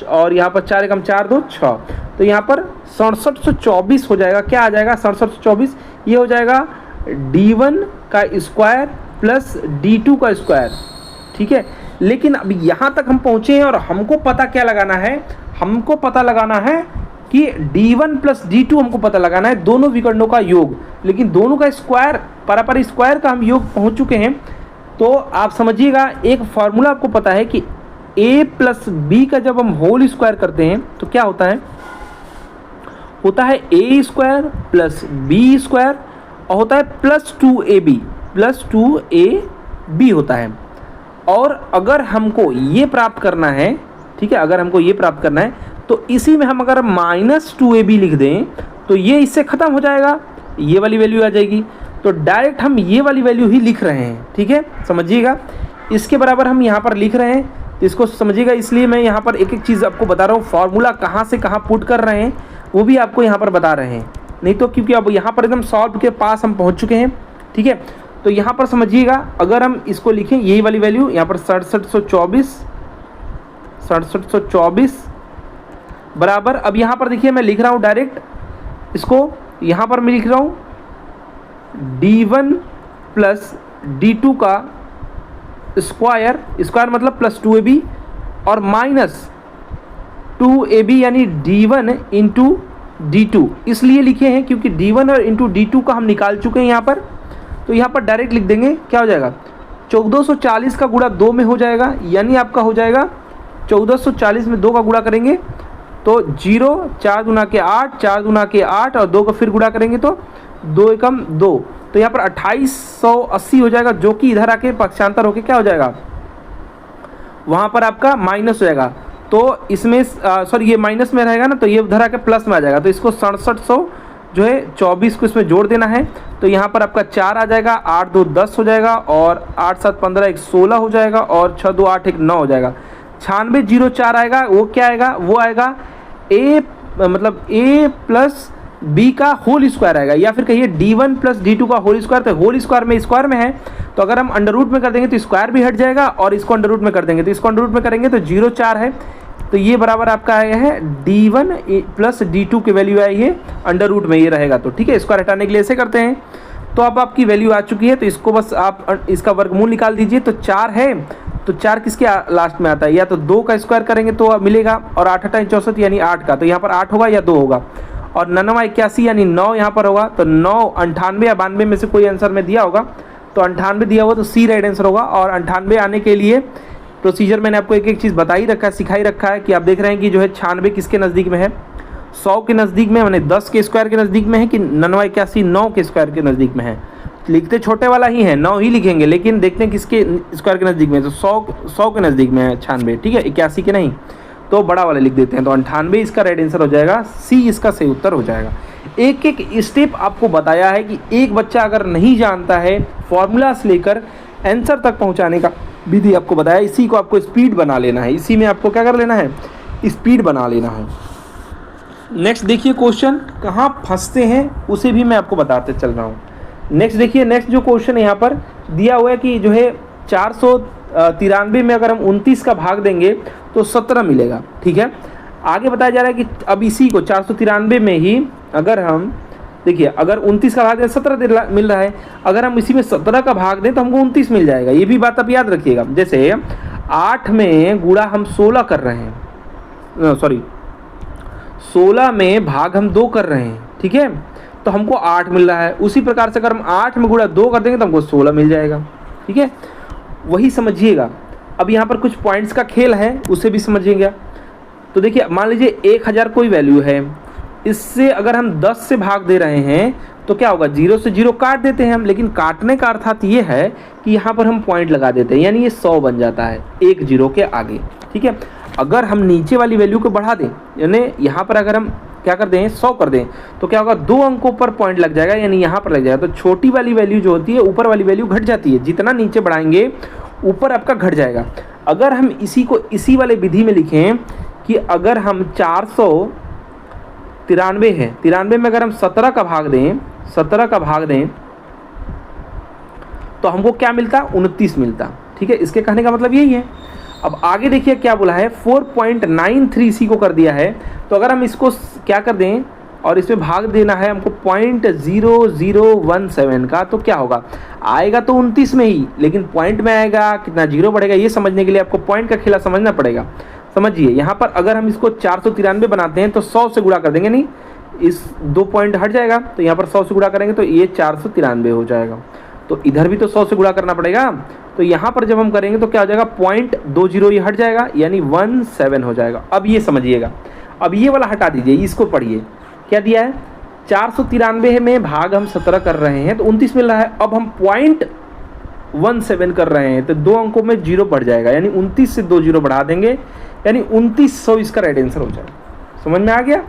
और यहाँ पर 4 एकम 4 2 6, तो यहाँ पर 6724 हो जाएगा। क्या आ जाएगा 6724? ये हो जाएगा D1 का स्क्वायर प्लस D2 का स्क्वायर, ठीक है। लेकिन अब यहाँ तक हम पहुँचे हैं और हमको पता क्या लगाना है, हमको पता लगाना है कि D1 प्लस D2 हमको पता लगाना है, दोनों विकर्णों का योग। लेकिन दोनों का स्क्वायर, पारापारी स्क्वायर का हम योग पहुँच चुके हैं। तो आप समझिएगा, एक फार्मूला आपको पता है कि a प्लस बी का जब हम होल स्क्वायर करते हैं तो क्या होता है, होता है a square plus B square और होता है प्लस 2ab, प्लस 2ab होता है। और अगर हमको ये प्राप्त करना है, ठीक है, अगर हमको ये प्राप्त करना है तो इसी में हम अगर माइनस 2ab लिख दें तो ये इससे ख़त्म हो जाएगा, ये वाली वैल्यू आ जाएगी। तो डायरेक्ट हम ये वाली वैल्यू ही लिख रहे हैं, ठीक है, समझिएगा। इसके बराबर हम यहाँ पर लिख रहे हैं, तो इसको समझिएगा। इसलिए मैं यहाँ पर एक एक चीज़ आपको बता रहा हूँ, फार्मूला कहाँ से कहाँ पुट कर रहे हैं वो भी आपको यहाँ पर बता रहे हैं, नहीं तो क्योंकि अब यहाँ पर एकदम सॉल्व के पास हम पहुँच चुके हैं, ठीक है। तो यहाँ पर समझिएगा, अगर हम इसको लिखें यही वाली वैल्यू यहाँ पर 6724 बराबर, अब यहाँ पर देखिए मैं लिख रहा हूँ डायरेक्ट इसको, यहाँ पर मैं लिख रहा हूँ D1 प्लस D2 का स्क्वायर, स्क्वायर मतलब प्लस 2ab और माइनस 2ab यानी D1 इंटू D2 इसलिए लिखे हैं क्योंकि D1 और इंटू D2 का हम निकाल चुके हैं यहाँ पर। तो यहाँ पर डायरेक्ट लिख देंगे, क्या हो जाएगा 1440 का गुणा 2 में हो जाएगा, यानी आपका हो जाएगा 1440 में 2 का गुणा करेंगे तो 0, 4 दूना के 8, 4 दूना के 8 और 2 का फिर गुणा करेंगे तो 2 एकम 2, तो यहाँ पर 2880 हो जाएगा, जो कि इधर आके पक्षांतर होके क्या हो जाएगा, वहाँ पर आपका माइनस हो जाएगा। तो इसमें सॉरी ये माइनस में रहेगा ना, तो ये उधर आके प्लस में आ जाएगा। तो इसको 6700 जो है 24 को इसमें जोड़ देना है, तो यहाँ पर आपका 4 आ जाएगा, 8 2 10 हो जाएगा और 8 7 15 1 16 हो जाएगा और 6 2 8 1 9 हो जाएगा। 9604 आएगा, वो क्या आएगा, वो आएगा a मतलब a प्लस b का होल स्क्वायर आएगा, या फिर कहिए D1 प्लस D2 का होल स्क्वायर। तो होल स्क्वायर में है, तो अगर हम अंडर रूट में कर देंगे तो स्क्वायर भी हट जाएगा और इसको अंडर रूट में कर देंगे तो इसको अंडर रूट में करेंगे तो 0 4 है, तो ये बराबर आपका आया है D1 प्लस D2 की वैल्यू आई है अंडर रूट में, ये रहेगा। तो ठीक है, स्क्वायर हटाने के लिए ऐसे करते हैं। तो अब आपकी वैल्यू आ चुकी है, तो इसको बस आप इसका वर्गमूल निकाल दीजिए। तो 4 है, तो 4 किसके लास्ट में आता है, या तो 2 का स्क्वायर करेंगे तो मिलेगा, और 8 8 64 यानी 8 का, तो यहाँ पर 8 होगा या 2 होगा, और 99 81 यानी 9 यहाँ पर होगा। तो 9 98 या 92 में से कोई आंसर में दिया होगा, तो 98 दिया हुआ तो सी राइट आंसर होगा। और 98 आने के लिए प्रोसीजर मैंने आपको एक एक चीज़ बता ही रखा है, सिखाई रखा है कि आप देख रहे हैं कि जो है 96 किसके नज़दीक में है, 100 के नज़दीक में, मैंने 10 के स्क्वायर के नज़दीक में है कि 99 81 9 के स्क्वायर के नज़दीक में है। लिखते छोटे वाला ही है, 9 ही लिखेंगे, लेकिन देखते हैं किसके स्क्वायर के नज़दीक में, तो 100 के नज़दीक में है 96, ठीक है, 81 के नहीं, तो बड़ा वाला लिख देते हैं। तो 98 इसका राइट आंसर हो जाएगा, सी इसका सही उत्तर हो जाएगा। एक एक स्टेप आपको बताया है कि एक बच्चा अगर नहीं जानता है फॉर्मूला से लेकर आंसर तक पहुंचाने का विधि आपको बताया, इसी को आपको स्पीड बना लेना है, इसी में आपको क्या कर लेना है, स्पीड बना लेना है। नेक्स्ट देखिए क्वेश्चन कहाँ फंसते हैं उसे भी मैं आपको बताते चल रहा हूँ। नेक्स्ट देखिए, नेक्स्ट जो क्वेश्चन यहाँ पर दिया हुआ है कि जो है 493 में अगर हम 29 का भाग देंगे तो 17 मिलेगा, ठीक है। आगे बताया जा रहा है कि अब इसी को 493 में ही अगर हम देखिए, अगर 29 का भाग दें 17 मिल रहा है, अगर हम इसी में 17 का भाग दें तो हमको 29 मिल जाएगा। ये भी बात आप याद रखिएगा। जैसे 8 में गुणा हम 16 कर रहे हैं, सॉरी 16 में भाग हम 2 कर रहे हैं, ठीक है, तो हमको 8 मिल रहा है। उसी प्रकार से अगर हम 8 में गुणा 2 कर देंगे तो हमको 16 मिल जाएगा, ठीक है, वही समझिएगा। अब यहाँ पर कुछ पॉइंट्स का खेल है, उसे भी समझिएगा। तो देखिए, मान लीजिए 1000 कोई वैल्यू है, इससे अगर हम 10 से भाग दे रहे हैं तो क्या होगा, 0 से 0 काट देते हैं हम, लेकिन काटने का अर्थात ये है कि यहाँ पर हम पॉइंट लगा देते हैं, यानी ये 100 बन जाता है एक 0 के आगे, ठीक है। अगर हम नीचे वाली वैल्यू को बढ़ा दें, यानी यहाँ पर अगर हम क्या कर दें 100 कर दें, तो क्या होगा 2 अंकों पर पॉइंट लग जाएगा, यानी यहाँ पर लग जाएगा। तो छोटी वाली वैल्यू जो होती है, ऊपर वाली वैल्यू घट जाती है, जितना नीचे बढ़ाएंगे ऊपर आपका घट जाएगा। अगर हम इसी को इसी वाले विधि में लिखें कि अगर हम 493 है, 93 में अगर हम 17 का भाग दें, 17 का भाग दें तो हमको क्या मिलता, 29 मिलता, ठीक है। इसके कहने का मतलब यही है। अब आगे देखिए क्या बोला है, 4.93 इसी को कर दिया है। तो अगर हम इसको क्या कर दें और इसमें भाग देना है हमको 0.0017 का, तो क्या होगा, आएगा तो 29 में ही, लेकिन पॉइंट में आएगा कितना, जीरो बढ़ेगा। ये समझने के लिए आपको पॉइंट का खेला समझना पड़ेगा। समझिए यहाँ पर अगर हम इसको 493 बनाते हैं तो 100 से गुणा कर देंगे, नहीं इस 2 पॉइंट हट जाएगा, तो यहाँ पर 100 से गुणा करेंगे तो ये 493 हो जाएगा। तो इधर भी तो 100 से गुणा करना पड़ेगा, तो यहाँ पर जब हम करेंगे तो क्या हो जाएगा, 0.20 ये हट जाएगा, यानी 17 हो जाएगा। अब ये समझिएगा, अब ये वाला हटा दीजिए, इसको पढ़िए क्या दिया है, 493 में भाग हम 17 कर रहे हैं तो 29 मिल रहा है। अब हम 0.17 कर रहे हैं तो 2 अंकों में 0 बढ़ जाएगा, यानी 29 से 2 0 बढ़ा देंगे, यानी 2900 इसका राइट आंसर हो जाएगा। समझ में आ गया।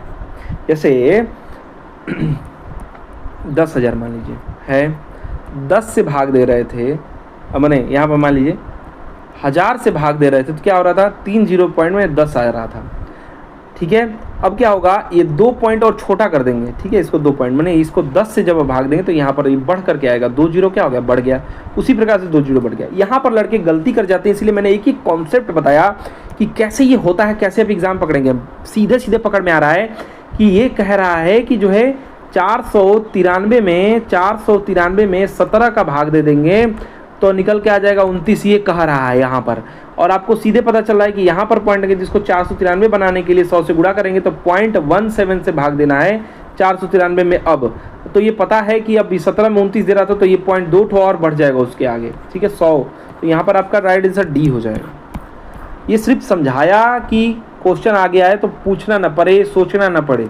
जैसे 10,000 मान लीजिए है, 10 से भाग दे रहे थे, अब मैंने यहाँ पर मान लीजिए 1000 से भाग दे रहे थे तो क्या हो रहा था, 3 0 पॉइंट में 10 आ रहा था। ठीक है, अब क्या होगा, ये 2 पॉइंट और छोटा कर देंगे। ठीक है, इसको 2 पॉइंट मैंने इसको 10 से जब भाग देंगे तो यहाँ पर ये बढ़ करके आएगा, 2 0 क्या हो गया, बढ़ गया। उसी प्रकार से 2 0 बढ़ गया। यहाँ पर लड़के गलती कर जाते हैं, इसलिए मैंने एक ही कॉन्सेप्ट बताया कि कैसे ये होता है, कैसे आप एग्जाम पकड़ेंगे। सीधे सीधे पकड़ में आ रहा है कि ये कह रहा है कि जो है 493 में 17 का भाग दे देंगे तो निकल के आ जाएगा 29, ये कह रहा है यहाँ पर। और आपको सीधे पता चल रहा है कि यहाँ पर पॉइंट है, जिसको 493 बनाने के लिए 100 से गुणा करेंगे तो 0.17 से भाग देना है 493 में। अब तो ये पता है कि अब 17 में 29 दे रहा था तो ये 0.2 और बढ़ जाएगा उसके आगे। ठीक है, 100, तो यहाँ पर आपका राइट आंसर डी हो जाएगा। ये सिर्फ समझाया कि क्वेश्चन आ गया है तो पूछना ना पड़े, सोचना ना पड़े,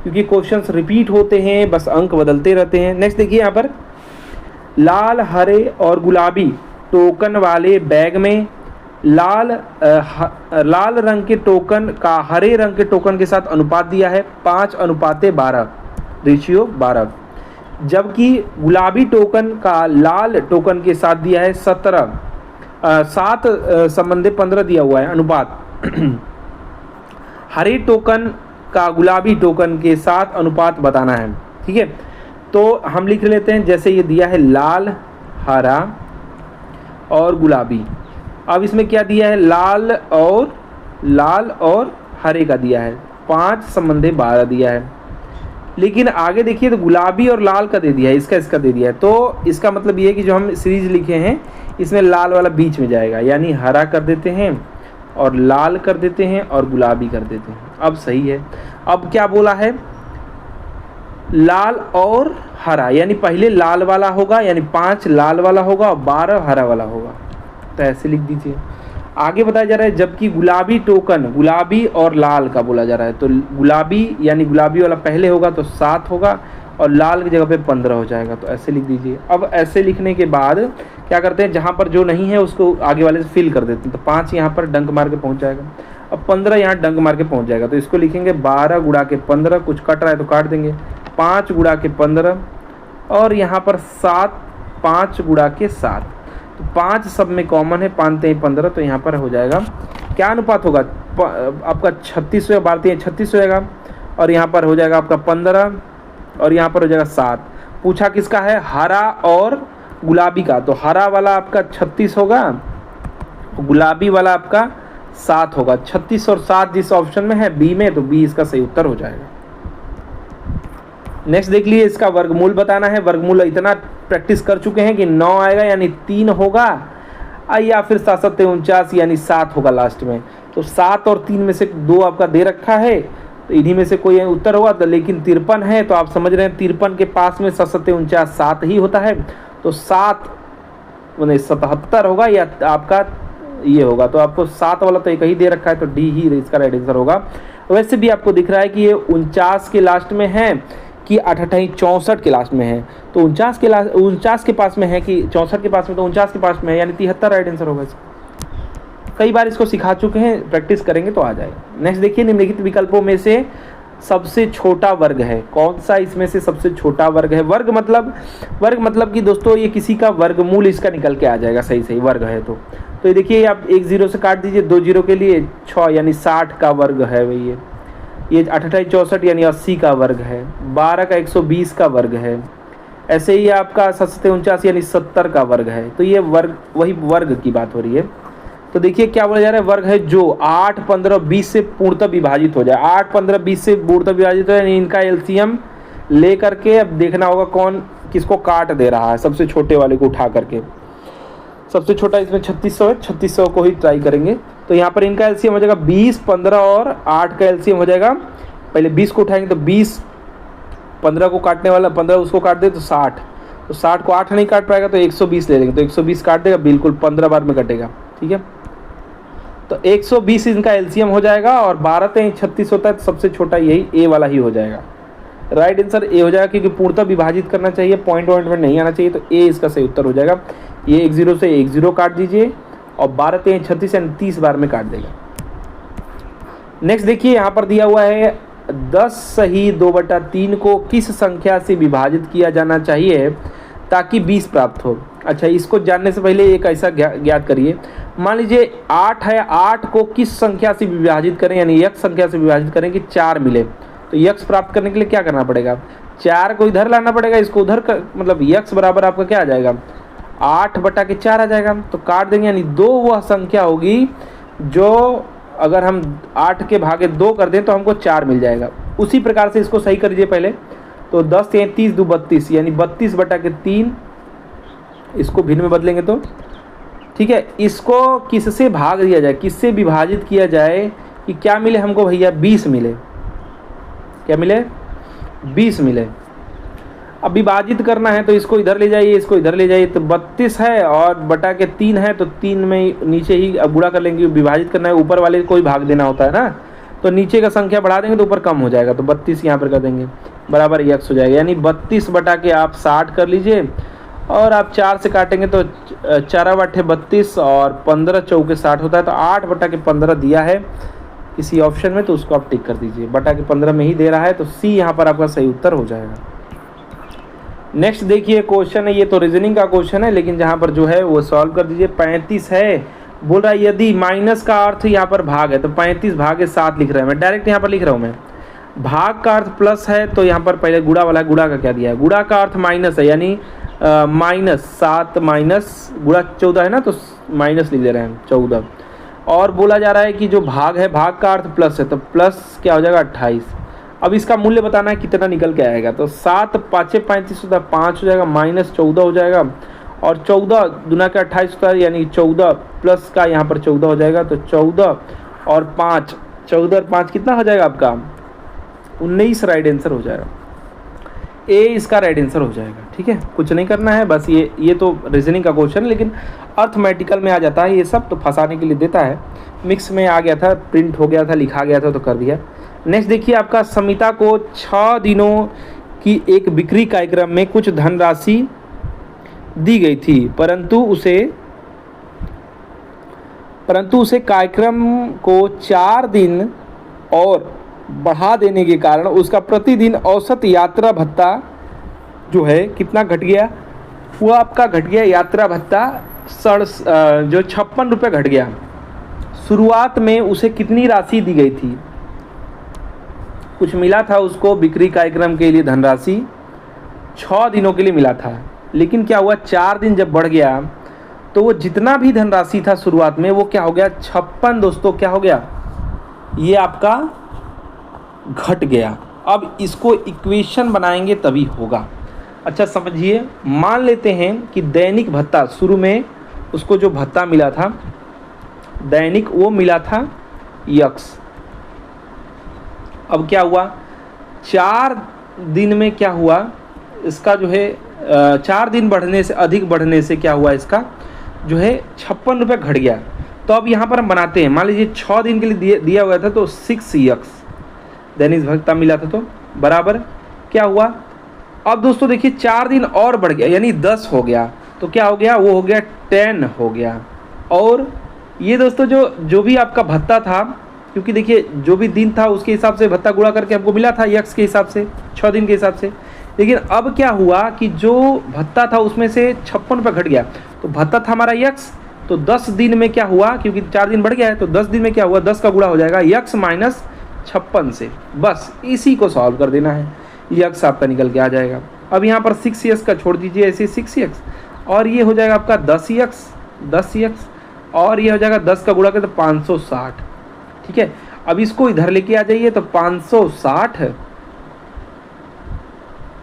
क्योंकि क्वेश्चंस रिपीट होते हैं, बस अंक बदलते रहते हैं। नेक्स्ट देखिए यहाँ पर, लाल, हरे और गुलाबी टोकन वाले बैग में लाल रंग के टोकन का हरे रंग के टोकन के साथ अनुपात दिया है 5:12, रेशियो 12, जबकि गुलाबी टोकन का लाल टोकन के साथ दिया है 7 संबंधे 15 दिया हुआ है अनुपात। हरे टोकन का गुलाबी टोकन के साथ अनुपात बताना है। ठीक है, तो हम लिख लेते हैं, जैसे ये दिया है लाल, हरा और गुलाबी। अब इसमें क्या दिया है, लाल और हरे का दिया है 5 संबंधे 12 दिया है, लेकिन आगे देखिए तो गुलाबी और लाल का दे दिया है, इसका दे दिया है। तो इसका मतलब ये है कि जो हम सीरीज लिखे हैं इसमें लाल वाला बीच में जाएगा, यानी हरा कर देते हैं और लाल कर देते हैं और गुलाबी कर देते हैं। अब सही है। अब क्या बोला है, लाल और हरा, यानी पहले लाल वाला होगा, यानी 5 लाल वाला होगा और 12 हरा वाला होगा, तो ऐसे लिख दीजिए। आगे बताया जा रहा है, जबकि गुलाबी टोकन गुलाबी और लाल का बोला जा रहा है, तो गुलाबी यानी गुलाबी वाला पहले होगा तो 7 होगा और लाल की जगह पे 15 हो जाएगा, तो ऐसे लिख दीजिए। अब ऐसे लिखने के बाद क्या करते हैं, जहाँ पर जो नहीं है उसको आगे वाले से फिल कर देते हैं, तो 5 यहाँ पर डंक मार के पहुँच जाएगा, अब 15 यहाँ डंक मार के पहुँच जाएगा, तो इसको लिखेंगे 12 गुणा के 15, कुछ कट रहा है तो काट देंगे, 5 गुणा के 15 और यहाँ पर 5 गुणा के 7, तो 5 सब में कॉमन है, 5 3 15, तो यहाँ पर हो जाएगा क्या अनुपात होगा आपका 36 या 12 36 होएगा, और यहाँ पर हो जाएगा आपका 15 और यहाँ पर हो जाएगा 7। पूछा किसका है, हरा और गुलाबी का, तो हरा वाला आपका 36 होगा, गुलाबी वाला आपका 7 होगा। 36 और 7 जिस ऑप्शन में है बी में, तो बी इसका सही उत्तर हो जाएगा। नेक्स्ट देख लीजिए, इसका वर्गमूल बताना है। वर्गमूल इतना प्रैक्टिस कर चुके हैं कि 9 आएगा यानी 3 होगा, या फिर 7 7 49 यानी 7 होगा लास्ट में। तो 7 और 3 में से 2 आपका दे रखा है, तो इन्हीं में से कोई उत्तर होगा, तो लेकिन 53 है, तो आप समझ रहे हैं 53 के पास में 7 7 49 7 ही होता है, तो 7 मैंने 77 होगा या आपका ये होगा, तो आपको 7 वाला तो एक ही दे रखा है, तो डी ही इसका राइट आंसर होगा। वैसे भी आपको दिख रहा है कि ये 49 के लास्ट में है कि 68 64 के लास्ट में है, तो 49 के पास में है कि 64 के पास में, तो 49 के पास में है, यानी 73 राइट आंसर होगा इसका। कई बार इसको सिखा चुके हैं, प्रैक्टिस करेंगे तो आ जाएगा। नेक्स्ट देखिए, निम्नलिखित विकल्पों में से सबसे छोटा वर्ग है, कौन सा इसमें से सबसे छोटा वर्ग है। वर्ग मतलब कि दोस्तों ये किसी का वर्गमूल इसका निकल के आ जाएगा, सही वर्ग है तो ये देखिए, आप 1 0 से काट दीजिए, 2 0 के लिए 6 यानी 60 का वर्ग है भाई, ये 68 64 यानी 80 का वर्ग है, 12 का 120 का वर्ग है, ऐसे ही आपका 7 7 49 यानी 70 का वर्ग है। तो ये वर्ग, वही वर्ग की बात हो रही है, तो देखिए क्या बोला जा रहा है, वर्ग है जो 8, 15, 20 से पूर्णतः विभाजित हो जाए। 8, 15, 20 से पूर्णतः विभाजित हो जाए, इनका एलसीएम ले करके अब देखना होगा कौन किसको काट दे रहा है, सबसे छोटे वाले को उठा करके। सबसे छोटा इसमें 3600 है, 3600 को ही ट्राई करेंगे। तो यहाँ पर इनका एलसीएम हो जाएगा 20, 15 और 8 का एलसीएम हो जाएगा। पहले 20 को उठाएंगे तो 20, 15 को काटने वाला 15 उसको काट दे तो 60, तो 60 को 8 नहीं काट पाएगा तो 120 ले लेंगे, तो 120 काट देगा, बिल्कुल 15 बार में कटेगा। ठीक है, तो 120 इनका एलसीएम हो जाएगा और 12 से 36 होता है, तो सबसे छोटा यही ए वाला ही हो जाएगा। राइट आंसर ए हो जाएगा, क्योंकि पूर्णतः विभाजित करना चाहिए, पॉइंट में नहीं आना चाहिए, तो ए इसका सही उत्तर हो जाएगा। ये 10 से 10 काट दीजिए और 12 से 36 यानी 30 बार में काट देगा। नेक्स्ट देखिए यहाँ पर दिया हुआ है 10 सही 2/3 को किस संख्या से विभाजित किया जाना चाहिए ताकि 20 प्राप्त हो। अच्छा, इसको जानने से पहले एक ऐसा ज्ञात करिए, मान लीजिए 8 है, 8 को किस संख्या से विभाजित करें, यानी यक्ष संख्या से विभाजित करें कि 4 मिले, तो यक्ष प्राप्त करने के लिए क्या करना पड़ेगा, 4 को इधर लाना पड़ेगा, इसको उधर मतलब यक्ष बराबर आपका क्या आ जाएगा, 8/4 आ जाएगा। तो काट देंगे, यानी 2 वह संख्या होगी जो अगर हम 8 के भागे 2 कर दें तो हमको 4 मिल जाएगा। उसी प्रकार से इसको सही कर दीजिए पहले, तो 10 से 30 2 32 यानी 32/3, इसको भिन्न में बदलेंगे तो ठीक है। इसको किससे भाग दिया जाए, किससे विभाजित किया जाए कि क्या मिले हमको भैया, 20 मिले। क्या मिले, 20 मिले। अब विभाजित करना है तो इसको इधर ले जाइए, इसको इधर ले जाइए, तो 32 है और बटा के 3 है, तो 3 में नीचे ही अब गुणा कर लेंगे, विभाजित करना है, ऊपर वाले को ही भाग देना होता है ना, तो नीचे का संख्या बढ़ा देंगे तो ऊपर कम हो जाएगा, तो 32 यहाँ पर कर देंगे बराबर यक्स हो जाएगा, यानी 32 बटा के आप 60 कर लीजिए और आप 4 से काटेंगे तो 4/8 32 और 15 चौके 60 होता है, तो 8/15 दिया है किसी ऑप्शन में, तो उसको आप टिक कर दीजिए, बटा के 15 में ही दे रहा है, तो सी यहाँ पर आपका सही उत्तर हो जाएगा। नेक्स्ट देखिए क्वेश्चन है, ये तो रीजनिंग का क्वेश्चन है, लेकिन जहाँ पर जो है वो सॉल्व कर दीजिए। 35 है, बोल रहा है यदि माइनस का अर्थ यहाँ पर भाग है, तो 35 भागे 7 लिख रहा है, मैं डायरेक्ट यहाँ पर लिख रहा हूँ, मैं भाग का अर्थ प्लस है, तो यहाँ पर पहले गुणा वाला है, गुणा का क्या दिया है, गुणा का अर्थ माइनस है, यानी -7 माइनस गुणा 14 है ना, तो माइनस लिख दे रहे हैं 14, और बोला जा रहा है कि जो भाग है, भाग का अर्थ प्लस है, तो प्लस क्या हो जाएगा 28। अब इसका मूल्य बताना है कितना निकल के आएगा, तो 7 5 35 होता है, 5 हो जाएगा, -14 हो जाएगा, और 14 दूना का 28 होता है, यानी 14 प्लस का यहाँ पर 14 हो जाएगा, तो 14 और 5, 14 और 5 कितना हो जाएगा आपका 19 राइट आंसर हो जाएगा। ए इसका राइट आंसर हो जाएगा। ठीक है, कुछ नहीं करना है, बस ये तो रीजनिंग का क्वेश्चन, लेकिन अर्थमेटिकल में आ जाता है ये सब, तो फंसाने के लिए देता है। मिक्स में आ गया था, प्रिंट हो गया था, लिखा गया था, तो कर दिया। नेक्स्ट देखिए आपका, समिता को 6 दिनों की एक बिक्री कार्यक्रम में कुछ धनराशि दी गई थी, परंतु उसे कार्यक्रम को 4 दिन और बढ़ा देने के कारण उसका प्रतिदिन औसत यात्रा भत्ता जो है कितना घट गया, वो आपका घट गया यात्रा भत्ता जो 56 रुपये घट गया। शुरुआत में उसे कितनी राशि दी गई थी, कुछ मिला था उसको बिक्री कार्यक्रम के लिए धनराशि 6 दिनों के लिए मिला था, लेकिन क्या हुआ 4 दिन जब बढ़ गया तो वो जितना भी धनराशि था शुरुआत में वो क्या हो गया 56 दोस्तों क्या हो गया, ये आपका घट गया। अब इसको इक्वेशन बनाएंगे तभी होगा। अच्छा समझिए, मान लेते हैं कि दैनिक भत्ता शुरू में उसको जो भत्ता मिला था दैनिक वो मिला था यक्स। अब क्या हुआ 4 दिन में क्या हुआ इसका जो है 4 दिन बढ़ने से अधिक बढ़ने से क्या हुआ इसका जो है 56 रुपये घट गया। तो अब यहाँ पर हम बनाते हैं, मान लीजिए 6 दिन के लिए दिया हुआ था तो 6 यक्स दैनिक भत्ता मिला था, तो बराबर क्या हुआ। अब दोस्तों देखिए 4 दिन और बढ़ गया यानी 10 हो गया, तो क्या हो गया वो हो गया 10 हो गया। और ये दोस्तों जो भी आपका भत्ता था, क्योंकि देखिए जो भी दिन था उसके हिसाब से भत्ता गुणा करके हमको मिला था यक्स के हिसाब से 6 दिन के हिसाब से, लेकिन अब क्या हुआ कि जो भत्ता था उसमें से 56 रुपये घट गया, तो भत्ता था हमारा यक्स, तो 10 दिन में क्या हुआ क्योंकि 4 दिन बढ़ गया है तो 10 दिन में क्या हुआ 10 का गुणा हो जाएगा यक्स माइनस 56 से, बस इसी को सॉल्व कर देना है, यक्स आपका निकल के आ जाएगा। अब यहाँ पर 6 यक्स का छोड़ दीजिए ऐसे 6 यक्स और ये हो जाएगा आपका 10 यक्स और ये हो जाएगा 10 का गुणा करें तो 560। ठीक है, अब इसको इधर लेके आ जाइए तो 560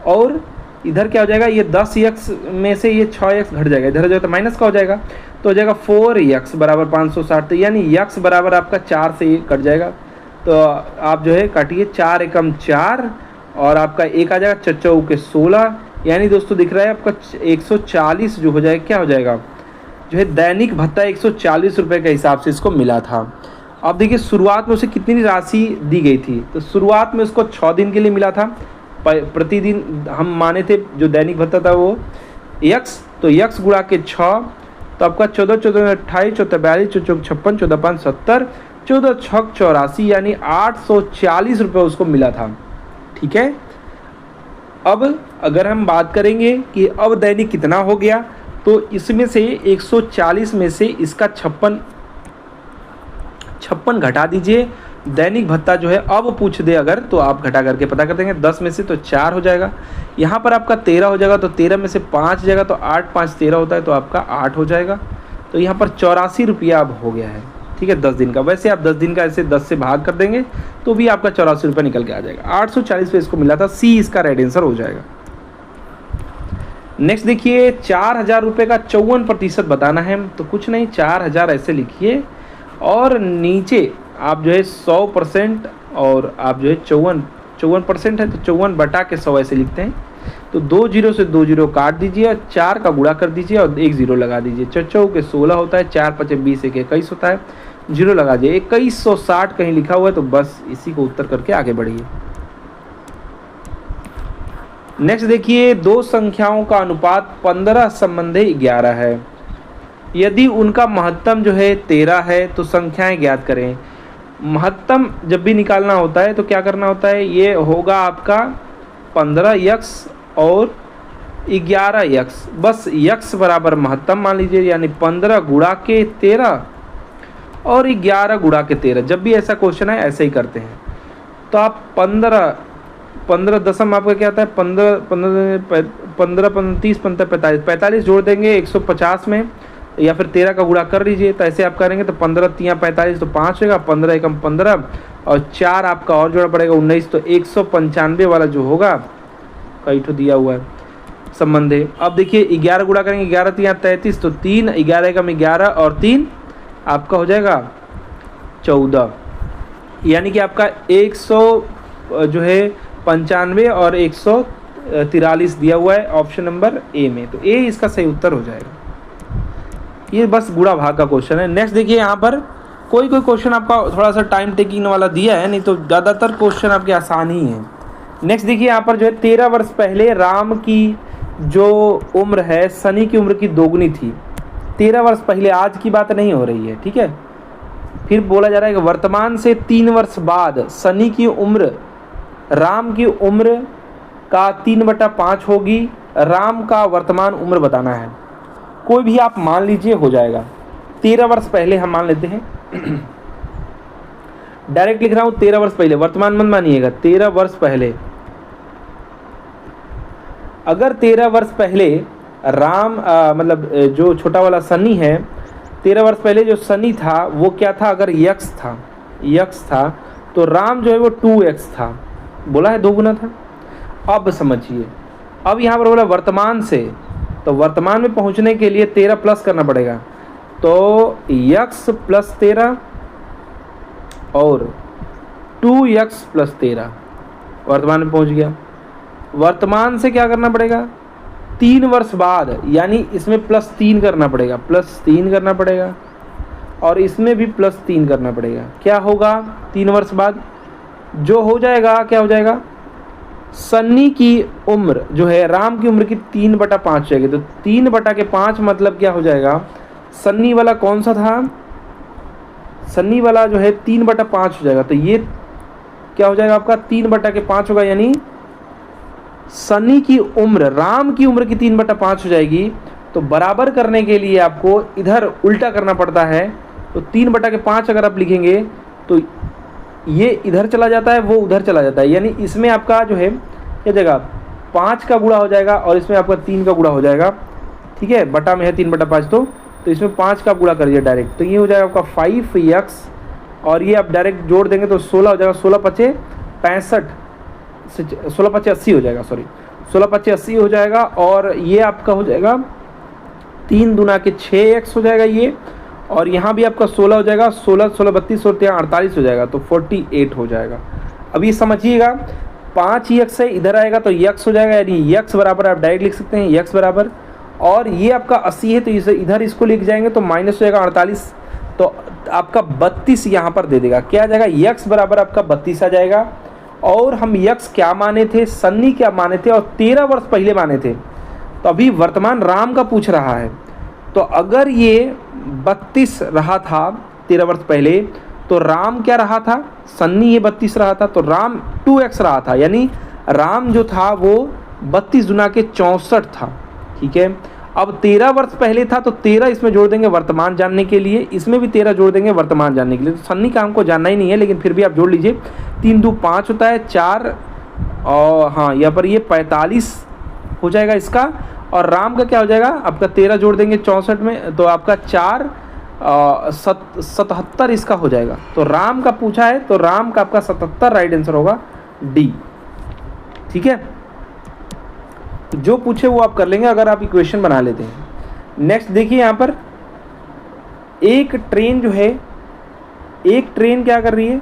और इधर क्या हो जाएगा, ये 10x में से ये 6x घट जाएगा, इधर हो जाएगा तो माइनस का हो जाएगा, तो हो जाएगा 4x बराबर 560। तो यानी x बराबर आपका 4 से ये कट जाएगा, तो आप जो है काटिए, 4 एकम 4 और आपका एक आ जाएगा 4 चौके 16, यानी दोस्तों दिख रहा है आपका 140 जो हो जाएगा, क्या हो जाएगा जो है दैनिक भत्ता 140 रुपये के हिसाब से इसको मिला था। अब देखिए शुरुआत में उसे कितनी राशि दी गई थी, तो शुरुआत में उसको 6 दिन के लिए मिला था, प्रतिदिन हम माने थे जो दैनिक भत्ता था वो x, तो x गुणा के 6 तो आपका 14 14 28 14 42 14 56 14 5 70 14 6 84, यानी 840 रुपये उसको मिला था। ठीक है, अब अगर हम बात करेंगे कि अब दैनिक कितना हो गया, तो इसमें से 140 में से इसका 56 घटा दीजिए। दैनिक भत्ता जो है अब पूछ दे अगर, तो आप घटा करके पता कर देंगे, 10 में से तो 4 हो जाएगा, यहाँ पर आपका 13 हो जाएगा, तो 13 में से 5 जाएगा तो 8 5 13 होता है, तो आपका 8 हो जाएगा, तो यहाँ पर 84 रुपया अब हो गया है। ठीक है, 10 दिन का, वैसे आप 10 दिन का ऐसे 10 से भाग कर देंगे तो भी आपका 84 रुपये निकल के आ जाएगा। 840 पे इसको मिला था, सी इसका राइट आंसर हो जाएगा। नेक्स्ट देखिए, 4000 रुपये का 54% बताना है, तो कुछ नहीं, 4000 ऐसे लिखिए और नीचे आप जो है 100% और आप जो है 54% है तो 54 बटा के 100 ऐसे लिखते हैं, तो 2 जीरो से 2 जीरो काट दीजिए और 4 का गुणा कर दीजिए और 1 जीरो लगा दीजिए। 4 चौके 16 होता है, 4 5 20 1 21 होता है, जीरो लगा दिए, 2160 कहीं लिखा हुआ है, तो बस इसी को उत्तर करके आगे बढ़िए। नेक्स्ट देखिए, दो संख्याओं का अनुपात 15 संबंधी 11 है, यदि उनका महत्तम जो है 13 है तो संख्याएं ज्ञात करें। महत्तम जब भी निकालना होता है तो क्या करना होता है, ये होगा आपका 15x और 11x, बस x बराबर महत्तम मान लीजिए, यानी 15 गुणा के 13 और 11 गुणा के 13। जब भी ऐसा क्वेश्चन है ऐसे ही करते हैं, तो आप 15 दशम आपका क्या आता है, 15 30 45 जोड़ देंगे 150 में, या फिर 13 का गुणा कर लीजिए, तो ऐसे आप करेंगे तो 15 3 45 तो 5 होगा, 15 एकम 15 और 4 आपका और जोड़ा पड़ेगा 19, तो 195 वाला जो होगा कई ठो दिया हुआ है संबंध है। अब देखिए 11 गुणा करेंगे, 11 3 33, तो 3 11 एकम 11 और 3 आपका हो जाएगा 14, यानी कि आपका 100 जो है 95 और 143 दिया हुआ है ऑप्शन नंबर ए में, तो ए इसका सही उत्तर हो जाएगा। ये बस गुणा भाग का क्वेश्चन है। नेक्स्ट देखिए, यहाँ पर कोई क्वेश्चन आपका थोड़ा सा टाइम टेकिंग वाला दिया है, नहीं तो ज़्यादातर क्वेश्चन आपके आसान ही है। नेक्स्ट देखिए, यहाँ पर जो है 13 वर्ष पहले राम की जो उम्र है सनी की उम्र की दोगुनी थी। 13 वर्ष पहले, आज की बात नहीं हो रही है। ठीक है, फिर बोला जा रहा है कि वर्तमान से 3 वर्ष बाद सनी की उम्र राम की उम्र का 3/5 होगी। राम का वर्तमान उम्र बताना है, कोई भी आप मान लीजिए हो जाएगा। 13 वर्ष पहले हम मान लेते हैं, डायरेक्ट लिख रहा हूं 13 वर्ष पहले, वर्तमान मत मानिएगा, 13 वर्ष पहले। अगर 13 वर्ष पहले राम मतलब जो छोटा वाला सनी है, 13 वर्ष पहले जो सनी था वो क्या था, अगर यक्स था तो राम जो है वो 2x था, बोला है 2 गुना था। अब समझिए, अब यहाँ पर बोला वर्तमान से, तो वर्तमान में पहुँचने के लिए 13 प्लस करना पड़ेगा, तो x + 13 और 2x + 13 वर्तमान में पहुँच गया। वर्तमान से क्या करना पड़ेगा, 3 वर्ष बाद, यानी इसमें +3 करना पड़ेगा, +3 करना पड़ेगा और इसमें भी +3 करना पड़ेगा। क्या होगा 3 वर्ष बाद, जो हो जाएगा क्या हो जाएगा, सन्नी की उम्र जो है राम की उम्र की 3/5 हो जाएगी, तो 3/5 मतलब क्या हो जाएगा, सन्नी वाला कौन सा था, सन्नी वाला जो है 3/5 हो जाएगा, तो ये क्या हो जाएगा आपका 3/5 होगा, यानी सन्नी की उम्र राम की उम्र की 3/5 हो जाएगी। तो बराबर करने के लिए आपको इधर उल्टा करना पड़ता है, तो 3/5 अगर आप लिखेंगे तो ये इधर चला जाता है, वो उधर चला जाता है, यानी इसमें आपका जो है क्या जगह 5 का गुणा हो जाएगा और इसमें आपका 3 का गुणा हो जाएगा। ठीक है, बटा में है 3/5, तो तो इसमें 5 का आप गुणा करिए डायरेक्ट, तो ये हो जाएगा आपका 5x, और ये आप डायरेक्ट जोड़ देंगे तो 16 हो जाएगा, 16 पचे 65 से 16 पचे 80 हो जाएगा, सॉरी 16 पचे 80 हो जाएगा। और ये आपका हो जाएगा 3 दूना के 6x हो जाएगा ये, और यहाँ भी आपका 16 हो जाएगा, 16 16 32 और 48 हो जाएगा, तो 48 हो जाएगा। अब ये समझिएगा 5x है इधर आएगा तो x हो जाएगा, यानी x बराबर आप डायरेक्ट लिख सकते हैं x बराबर, और ये आपका 80 है तो इसे इधर इसको लिख जाएंगे तो माइनस हो जाएगा 48, तो आपका 32 यहाँ पर दे देगा। क्या आ जाएगा, x बराबर आपका 32 आ जाएगा। और हम x क्या माने थे, सन्नी क्या माने थे, और 13 वर्ष पहले माने थे। तो अभी वर्तमान राम का पूछ रहा है, तो अगर ये 32 रहा था 13 वर्ष पहले, तो राम क्या रहा था, सन्नी ये 32 रहा था, तो राम 2x रहा था, यानी राम जो था वो 32 गुना के 64 था। ठीक है, अब 13 वर्ष पहले था तो 13 इसमें जोड़ देंगे वर्तमान जानने के लिए, इसमें भी 13 जोड़ देंगे वर्तमान जानने के लिए। तो सन्नी का हमको जानना ही नहीं है, लेकिन फिर भी आप जोड़ लीजिए। 3 2 5 होता है, 4 और हाँ यहाँ पर ये 45 हो जाएगा इसका, और राम का क्या हो जाएगा आपका 13 जोड़ देंगे 64 में, तो आपका 4 77 इसका हो जाएगा। तो राम का पूछा है तो राम का आपका 77 राइट आंसर होगा डी। ठीक है, जो पूछे वो आप कर लेंगे अगर आप इक्वेशन बना लेते हैं। नेक्स्ट देखिए यहाँ पर एक ट्रेन जो है, एक ट्रेन क्या कर रही है,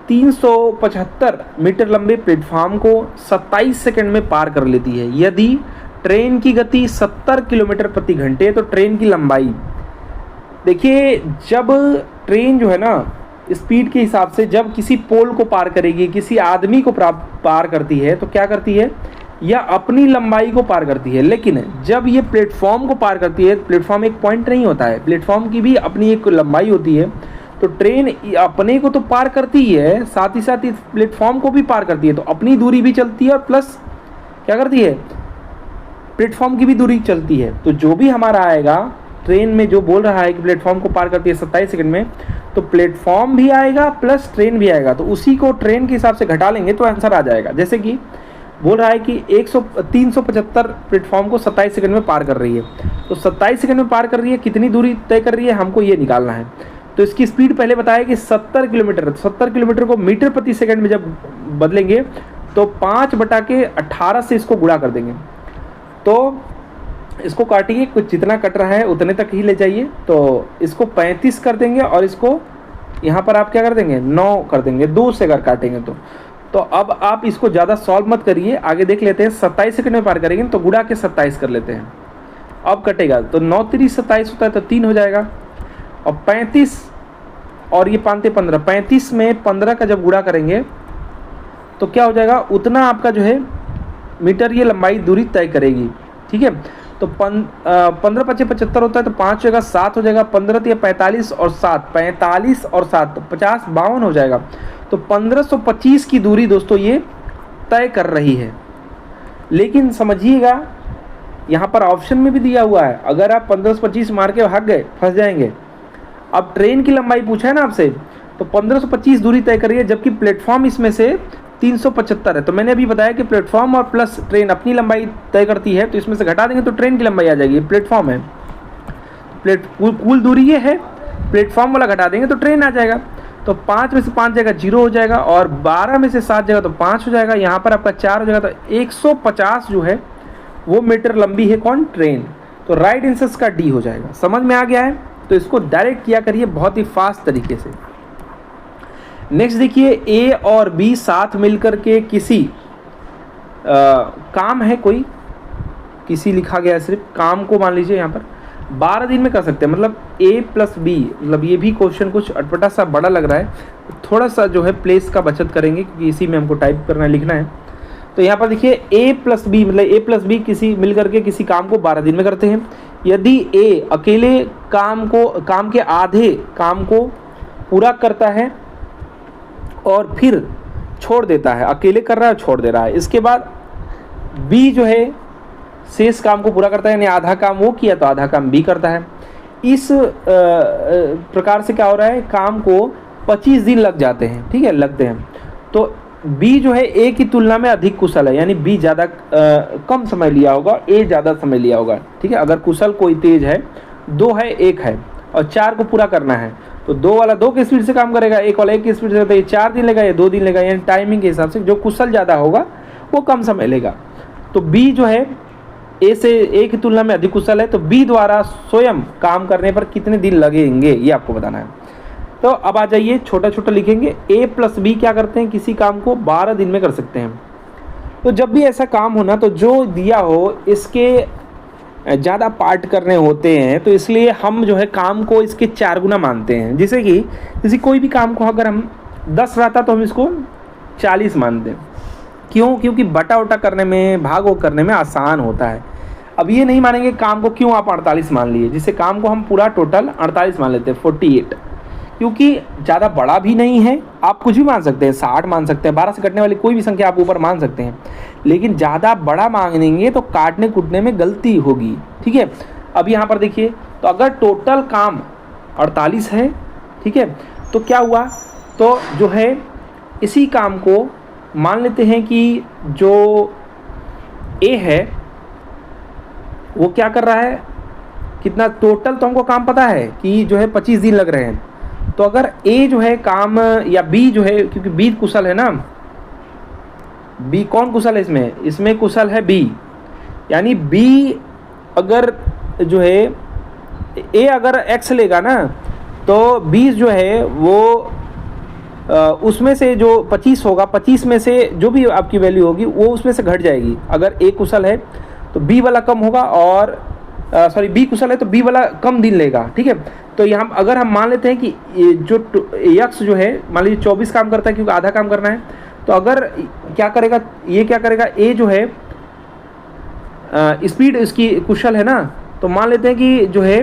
375 मीटर लंबे प्लेटफॉर्म को 27 सेकंड में पार कर लेती है। यदि ट्रेन की गति 70 किलोमीटर प्रति घंटे है तो ट्रेन की लंबाई, देखिए जब ट्रेन जो है ना स्पीड के हिसाब से जब किसी पोल को पार करेगी, किसी आदमी को पार करती है तो क्या करती है, या अपनी लंबाई को पार करती है। लेकिन जब ये प्लेटफॉर्म को पार करती है, प्लेटफॉर्म एक पॉइंट नहीं होता है, प्लेटफॉर्म की भी अपनी एक लंबाई होती है। तो ट्रेन अपने को तो पार करती ही है, साथ ही साथ इस प्लेटफॉर्म को भी पार करती है, तो अपनी दूरी भी चलती है और प्लस क्या करती है, प्लेटफॉर्म की भी दूरी चलती है। तो जो भी हमारा आएगा ट्रेन में जो बोल रहा है कि प्लेटफॉर्म को पार करती है 27 सेकंड में, तो प्लेटफॉर्म भी आएगा प्लस ट्रेन भी आएगा, तो उसी को ट्रेन के हिसाब से घटा लेंगे तो आंसर आ जाएगा। जैसे कि बोल रहा है कि 375 प्लेटफॉर्म को 27 सेकंड में पार कर रही है, तो 27 सेकंड में पार कर रही है, कितनी दूरी तय कर रही है हमको ये निकालना है। तो इसकी स्पीड पहले बताया कि 70 किलोमीटर, 70 किलोमीटर को मीटर प्रति सेकंड में जब बदलेंगे तो 5/18 से इसको गुणा कर देंगे। तो इसको काटिए, कुछ जितना कट रहा है उतने तक ही ले जाइए, तो इसको 35 कर देंगे और इसको यहाँ पर आप क्या कर देंगे 9 कर देंगे, 2 से अगर काटेंगे तो अब आप इसको ज़्यादा सॉल्व मत करिए, आगे देख लेते हैं। 27 सेकंड में पार करेंगे तो गुणा के 27 कर लेते हैं, अब कटेगा तो 9 3 27 होता है तो 3 हो जाएगा, और 35 और ये 5 15, 35 में 15 का जब गुणा करेंगे तो क्या हो जाएगा, उतना आपका जो है मीटर ये लंबाई दूरी तय करेगी। ठीक है, तो 15 25 75 होता है तो 5 हो जाएगा, 7 हो जाएगा, 15 तो 45 और 7 45 और 7 50 52 हो जाएगा। तो 1525 की दूरी दोस्तों ये तय कर रही है। लेकिन समझिएगा यहाँ पर ऑप्शन में भी दिया हुआ है, अगर आप 1525 मार के भाग गए फंस जाएंगे। अब ट्रेन की लंबाई पूछा है ना आपसे, तो 1525 दूरी तय कर रही है, जबकि प्लेटफॉर्म इसमें से 375 है। तो मैंने अभी बताया कि प्लेटफॉर्म और प्लस ट्रेन अपनी लंबाई तय करती है, तो इसमें से घटा देंगे तो ट्रेन की लंबाई आ जाएगी। प्लेटफॉर्म है, कुल दूरी ये है, प्लेटफॉर्म वाला घटा देंगे तो ट्रेन आ जाएगा। तो 5 में से 5 जाएगा 0 हो जाएगा, और 12 में से 7 जाएगा तो 5 हो जाएगा, यहाँ पर आपका 4 हो जाएगा। तो 150 जो है वो मीटर लंबी है कौन, ट्रेन। तो राइट आंसर का डी हो जाएगा। समझ में आ गया है, तो इसको डायरेक्ट किया करिए बहुत ही फास्ट तरीके से। नेक्स्ट देखिए, ए और बी साथ मिलकर के किसी काम है, कोई किसी लिखा गया है, सिर्फ काम को मान लीजिए यहाँ पर 12 दिन में कर सकते हैं, मतलब a प्लस बी, मतलब ये भी क्वेश्चन कुछ अटपटा सा बड़ा लग रहा है, थोड़ा सा जो है प्लेस का बचत करेंगे क्योंकि इसी में हमको टाइप करना है, लिखना है। तो यहाँ पर देखिए a प्लस बी, मतलब a प्लस बी किसी मिल करके किसी काम को 12 दिन में करते हैं। यदि a अकेले काम के आधे काम को पूरा करता है और फिर छोड़ देता है, अकेले कर रहा है छोड़ दे रहा है, इसके बाद b जो है शेष काम को पूरा करता है, यानी आधा काम वो किया तो आधा काम बी करता है। इस प्रकार से क्या हो रहा है, काम को 25 दिन लग जाते हैं, ठीक है, लगते हैं। तो बी जो है ए की तुलना में अधिक कुशल है, यानी बी ज़्यादा कम समय लिया होगा, ए ज़्यादा समय लिया होगा। ठीक है, अगर कुशल कोई तेज है, 2 है 1 है और 4 को पूरा करना है, तो 2 वाला 2 की स्पीड से काम करेगा, 1 वाला 1 की स्पीड से, तो ये 4 दिन लेगा, ये 2 दिन लेगा। यानी टाइमिंग के हिसाब से जो कुशल ज़्यादा होगा वो कम समय लेगा। तो बी जो है ए की तुलना में अधिक कुशल है, तो बी द्वारा स्वयं काम करने पर कितने दिन लगेंगे ये आपको बताना है। तो अब आ जाइए, छोटा छोटा लिखेंगे। ए प्लस बी क्या करते हैं, किसी काम को 12 दिन में कर सकते हैं। तो जब भी ऐसा काम हो ना, तो जो दिया हो इसके ज़्यादा पार्ट करने होते हैं, तो इसलिए हम जो है काम को इसके 4 गुना मानते हैं। जैसे कि किसी कोई भी काम को अगर हम 10 रहता तो हम इसको 40 मानते हैं। क्यों? क्योंकि बटा उटा करने में, भाग वो करने में आसान होता है। अब ये नहीं मानेंगे काम को क्यों आप 48 मान लिए, जिससे काम को हम पूरा टोटल 48 मान लेते हैं, 48, क्योंकि ज़्यादा बड़ा भी नहीं है। आप कुछ भी मान सकते हैं, 60 मान सकते हैं, 12 से कटने वाली कोई भी संख्या आप ऊपर मान सकते हैं, लेकिन ज़्यादा बड़ा मांगेंगे तो काटने कूटने में गलती होगी। ठीक है, अब यहाँ पर देखिए, तो अगर टोटल काम 48 है, ठीक है, तो क्या हुआ, तो जो है इसी काम को मान लेते हैं कि जो ए है वो क्या कर रहा है, कितना टोटल, तो हमको काम पता है कि जो है 25 दिन लग रहे हैं। तो अगर ए जो है काम, या बी जो है, क्योंकि बी कुशल है ना, बी कौन कुशल है इसमें, इसमें कुशल है बी, यानी बी अगर जो है ए अगर एक्स लेगा ना, तो 20 जो है वो उसमें से जो 25 होगा, 25 में से जो भी आपकी वैल्यू होगी वो उसमें से घट जाएगी। अगर ए कुशल है तो बी वाला कम होगा, और सॉरी बी कुशल है तो बी वाला कम दिन लेगा। ठीक है, तो यहाँ अगर हम मान लेते हैं कि जो यक्स जो है, मान लीजिए 24 काम करता है क्योंकि आधा काम करना है, तो अगर क्या करेगा, ये क्या करेगा, ए जो है स्पीड इसकी कुशल है ना, तो मान लेते हैं कि जो है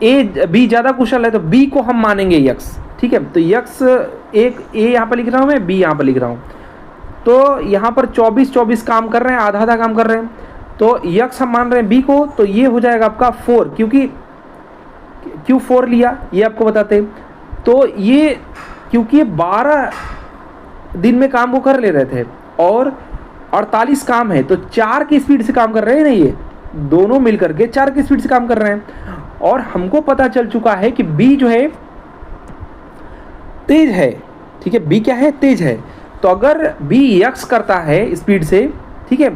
ए बी ज़्यादा कुशल है, तो बी को हम मानेंगे यक्स। ठीक है, तो यक्स एक ए यहाँ पर लिख रहा हूँ मैं, बी यहाँ पर लिख रहा हूँ, तो यहाँ पर 24 काम कर रहे हैं, आधा आधा काम कर रहे हैं, तो यक्स हम मान रहे हैं बी को, तो ये हो जाएगा आपका 4, क्योंकि क्यों 4 लिया ये आपको बताते हैं। तो ये क्योंकि 12 दिन में काम को कर ले रहे थे और 48 काम है, तो 4 की स्पीड से काम कर रहे हैं ना, ये दोनों मिलकर के 4 की स्पीड से काम कर रहे हैं। और हमको पता चल चुका है कि बी जो है तेज है। ठीक है, बी क्या है, तेज है। तो अगर बी यक्स करता है स्पीड से, ठीक है,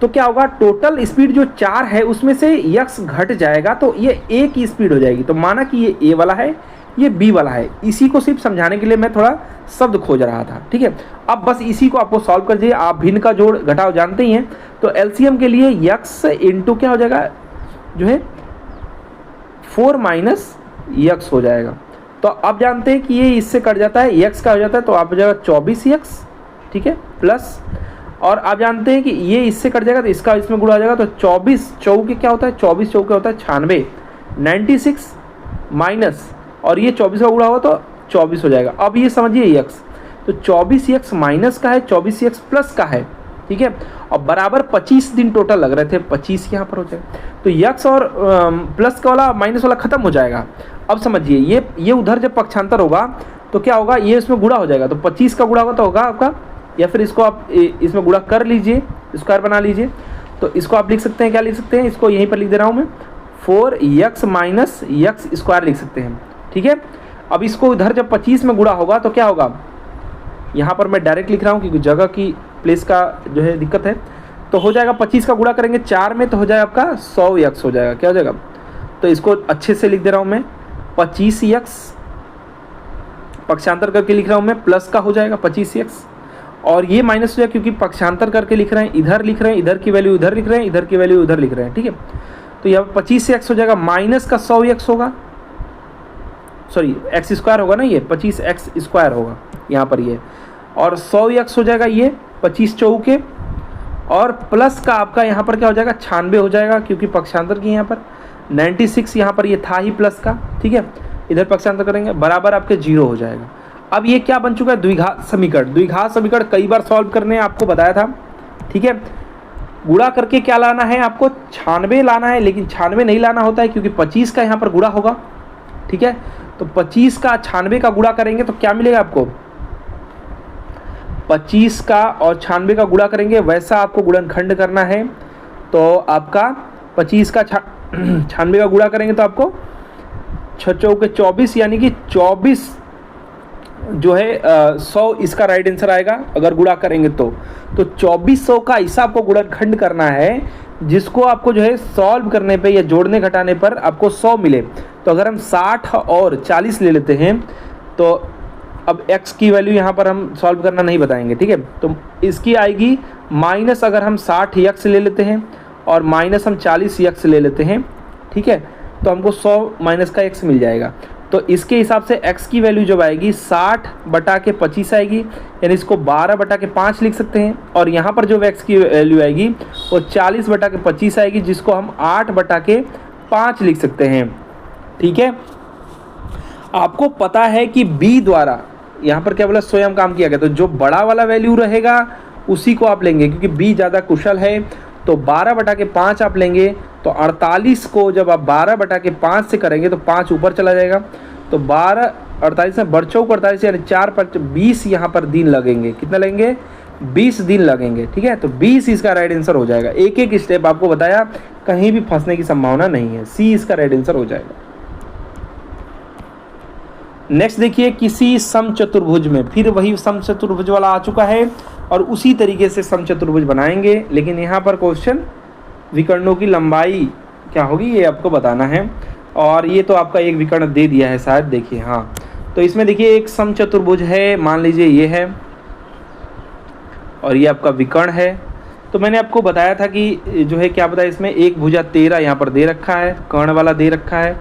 तो क्या होगा, टोटल स्पीड जो 4 है उसमें से यक्स घट जाएगा, तो ये ए की स्पीड हो जाएगी। तो माना कि ये ए वाला है, ये बी वाला है। इसी को सिर्फ समझाने के लिए मैं थोड़ा शब्द खोज रहा था। ठीक है, अब बस इसी को आपको सॉल्व कर दीजिए। आप भिन्न का जोड़ घटाव जानते ही हैं, तो एलसीएम के लिए यक्स इंटू क्या हो जाएगा, जो है 4 माइनस यक्स हो जाएगा। तो अब जानते हैं कि ये इससे कट जाता है, यक्स का हो जाता है, तो आप हो जाएगा 24 यक्स। ठीक है, प्लस, और आप जानते हैं कि ये इससे कट जाएगा तो इसका इसमें गुणा हो जाएगा, तो 24 चौके क्या होता है, 24 चौके होता है 96, 96 माइनस, और ये 24 का गुणा होगा तो 24 हो जाएगा। अब ये समझिए यक्स, तो 24 यक्स माइनस का है, 24 यक्स प्लस का है। ठीक है, और बराबर 25 दिन टोटल लग रहे थे, 25 यहाँ पर हो जाएगा, तो यक्स और प्लस का वाला माइनस वाला खत्म हो जाएगा। अब समझिए ये उधर जब पक्षांतर होगा तो क्या होगा, ये इसमें गुणा हो जाएगा, तो 25 का गुणा होगा तो होगा आपका, या फिर इसको आप इसमें गुणा कर लीजिए, स्क्वायर बना लीजिए। तो इसको आप लिख सकते हैं, क्या लिख सकते हैं, इसको यहीं पर लिख दे रहा हूँ मैं, 4 यक्स माइनस यक्स स्क्वायर लिख सकते हैं। ठीक है, अब इसको इधर जब 25 में गुणा होगा तो क्या होगा, यहाँ पर मैं डायरेक्ट लिख रहा हूँ क्योंकि जगह की प्लेस का जो है दिक्कत है। तो हो जाएगा 25 का गुणा करेंगे 4 में, तो हो जाएगा आपका 100 यक्स हो जाएगा। क्या हो जाएगा, तो इसको अच्छे से लिख दे रहा हूँ मैं, 25 यक्स पक्षांतर करके लिख रहा हूँ मैं, प्लस का हो जाएगा 25 यक्स, और ये माइनस हो जाएगा क्योंकि पक्षांतर करके लिख रहे हैं, इधर लिख रहे हैं, इधर की वैल्यू इधर लिख रहे हैं, इधर की वैल्यू उधर लिख रहे हैं। ठीक है, तो यहाँ पर 25 एक्स हो जाएगा, माइनस का 100 एक्स होगा, सॉरी एक्स स्क्वायर होगा ना, ये 25 एक्स स्क्वायर होगा यहाँ पर ये, और 100 एक्स हो जाएगा ये 25 चौके, और प्लस का आपका यहाँ पर क्या हो जाएगा, 96 हो जाएगा क्योंकि पक्षांतर की यहाँ पर 96 यहाँ पर ये था ही प्लस का। ठीक है, इधर पक्षांतर करेंगे, बराबर आपके 0 हो जाएगा। अब ये क्या बन चुका है, द्विघात समीकरण। द्विघात समीकरण कई बार सॉल्व करने आपको बताया था। ठीक है, गुणा करके क्या लाना है आपको, 96 लाना है, लेकिन 96 नहीं लाना होता है क्योंकि 25 का यहाँ पर गुणा होगा। ठीक है, तो 25 का 96 का गुणा करेंगे तो क्या मिलेगा आपको, 25 का और 96 का गुणा करेंगे वैसा आपको गुणनखंड करना है। तो आपका 25 का 96 का गुणा करेंगे तो आपको 6 चौके 24 यानी कि 24 जो है 100 इसका राइट आंसर आएगा अगर गुणा करेंगे तो 2400 का ऐसा आपको गुणनखंड करना है जिसको आपको जो है सॉल्व करने पे या जोड़ने घटाने पर आपको 100 मिले। तो अगर हम 60 और 40 ले लेते हैं तो अब x की वैल्यू यहाँ पर हम सॉल्व करना नहीं बताएंगे, ठीक है। तो इसकी आएगी माइनस, अगर हम 60x ले लेते हैं और माइनस हम 40x ले लेते हैं, ठीक है, तो हमको 100 माइनस का x मिल जाएगा। तो इसके हिसाब से x की वैल्यू जब आएगी 60/25 आएगी, यानी इसको 12/5 लिख सकते हैं। और यहाँ पर जो x की वैल्यू आएगी वो 40/25 आएगी, जिसको हम 8/5 लिख सकते हैं, ठीक है। आपको पता है कि b द्वारा यहाँ पर क्या बोला, स्वयं काम किया गया, तो जो बड़ा वाला वैल्यू रहेगा उसी को आप लेंगे क्योंकि b ज़्यादा कुशल है। तो 12/5 आप लेंगे तो 48 को जब आप 12/5 से करेंगे तो 5 ऊपर चला जाएगा। तो 12 48 में बरचौ 48 यानी 4 पर 20 यहाँ पर दिन लगेंगे। कितना लगेंगे? 20 दिन लगेंगे, ठीक है। तो 20 इसका राइट आंसर हो जाएगा। एक एक स्टेप आपको बताया, कहीं भी फंसने की संभावना नहीं है। सी इसका राइट आंसर हो जाएगा। नेक्स्ट देखिए, किसी समचतुर्भुज में, फिर वही समचतुर्भुज वाला आ चुका है और उसी तरीके से समचतुर्भुज बनाएंगे, लेकिन यहाँ पर क्वेश्चन विकर्णों की लंबाई क्या होगी ये आपको बताना है। और ये तो आपका एक विकर्ण दे दिया है शायद, देखिए, हाँ। तो इसमें देखिए एक समचतुर्भुज है, मान लीजिए ये है और ये आपका विकर्ण है। तो मैंने आपको बताया था कि जो है क्या बताया, इसमें एक भुजा 13 यहाँ पर दे रखा है, कर्ण वाला दे रखा है।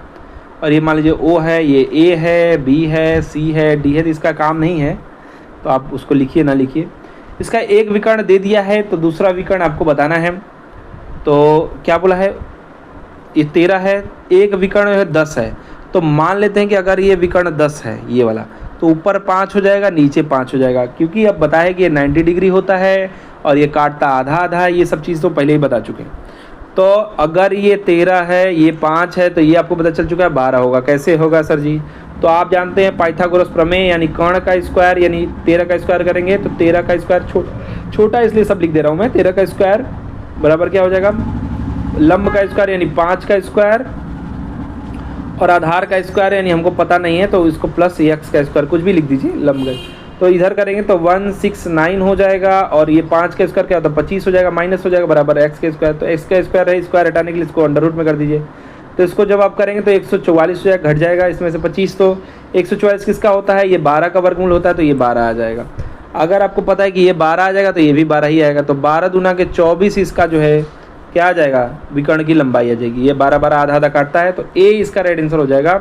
और ये मान लीजिए ओ है, ये ए है, बी है, सी है, डी है। तो इसका काम नहीं है तो आप उसको लिखिए ना लिखिए। इसका एक विकर्ण दे दिया है तो दूसरा विकर्ण आपको बताना है। तो क्या बोला है, ये 13 है, एक विकर्ण है 10 है। तो मान लेते हैं कि अगर ये विकर्ण 10 है ये वाला, तो ऊपर 5 हो जाएगा, नीचे 5 हो जाएगा, क्योंकि अब बताया कि ये 90 डिग्री होता है और ये काटता आधा आधा है। ये सब चीज़ तो पहले ही बता चुके हैं। तो अगर ये 13 है, ये 5 है, तो ये आपको पता चल चुका है 12 होगा। कैसे होगा सर जी? तो आप जानते हैं पाइथागोरस प्रमेय, यानी कर्ण का स्क्वायर यानी 13 का स्क्वायर करेंगे तो 13 का स्क्वायर छोटा इसलिए सब लिख दे रहा हूँ मैं। 13 का स्क्वायर बराबर क्या हो जाएगा, लंब का स्क्वायर यानी 5 का स्क्वायर, और आधार का स्क्वायर यानी हमको पता नहीं है तो इसको प्लस x का स्क्वायर, कुछ भी लिख दीजिए, लंब का। तो इधर करेंगे तो 169 हो जाएगा, और ये 5 का स्क्वायर क्या होता है, 25 हो जाएगा, माइनस हो जाएगा, बराबर x के स्क्वायर। तो x का स्क्वायर है, स्क्वायर हटाने के लिए इसको अंडर रूट में कर दीजिए। तो इसको जब आप करेंगे तो 144 हो जाएगा, घट जाएगा इसमें से 25। तो 144 किसका होता है, ये 12 का वर्गमूल होता है, तो ये 12 आ जाएगा। अगर आपको पता है कि ये 12 आ जाएगा तो ये भी 12 ही आएगा। तो 12 दूना के 24 इसका जो है क्या आ जाएगा, विकर्ण की लंबाई आ जाएगी। ये 12 आधा आधा काटता है, तो ए इसका राइट आंसर हो जाएगा,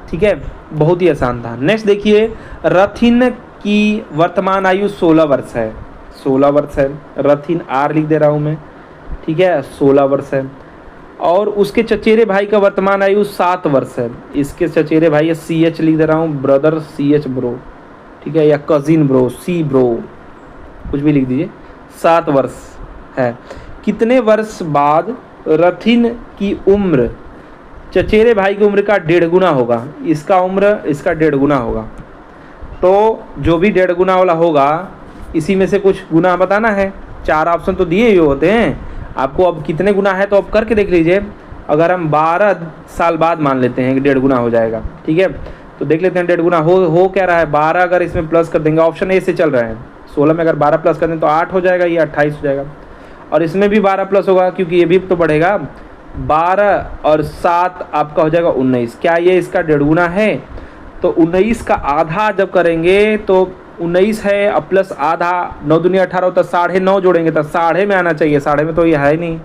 ठीक है। बहुत ही आसान था। नेक्स्ट देखिए, रथिन की वर्तमान आयु 16 वर्ष है। 16 वर्ष है, रथिन आर लिख दे रहा हूँ मैं, ठीक है, 16 वर्ष है। और उसके चचेरे भाई का वर्तमान आयु 7 वर्ष है। इसके चचेरे भाई है, सी एच लिख दे रहा हूँ, ब्रदर सी एच ब्रो, ठीक है, या कजिन ब्रो, सी ब्रो, कुछ भी लिख दीजिए, 7 वर्ष है। कितने वर्ष बाद रथिन की उम्र चचेरे भाई की उम्र का 1.5 गुना होगा? इसका उम्र इसका 1.5 गुना होगा। तो जो भी 1.5 गुना वाला होगा इसी में से कुछ गुना बताना है। 4 ऑप्शन तो दिए हुए होते हैं आपको। अब कितने गुना है तो अब करके देख लीजिए। अगर हम 12 साल बाद मान लेते हैं कि 1.5 गुना हो जाएगा, ठीक है, तो देख लेते हैं 1.5 गुना हो क्या रहा है। 12 अगर इसमें प्लस कर देंगे, ऑप्शन ए से चल रहा है, 16 में अगर 12 प्लस कर दें तो 8 हो जाएगा, ये 28 हो जाएगा। और इसमें भी 12 प्लस होगा क्योंकि ये भी तो बढ़ेगा। 12 और 7 आपका हो जाएगा 19। क्या ये इसका 1.5 गुना है? तो 19 का आधा जब करेंगे तो 19 है अब प्लस आधा, 9 दूनी 18 होता है, 9.5 जोड़ेंगे तो 9.5 में आना चाहिए। 9.5 में तो ये है ही नहीं,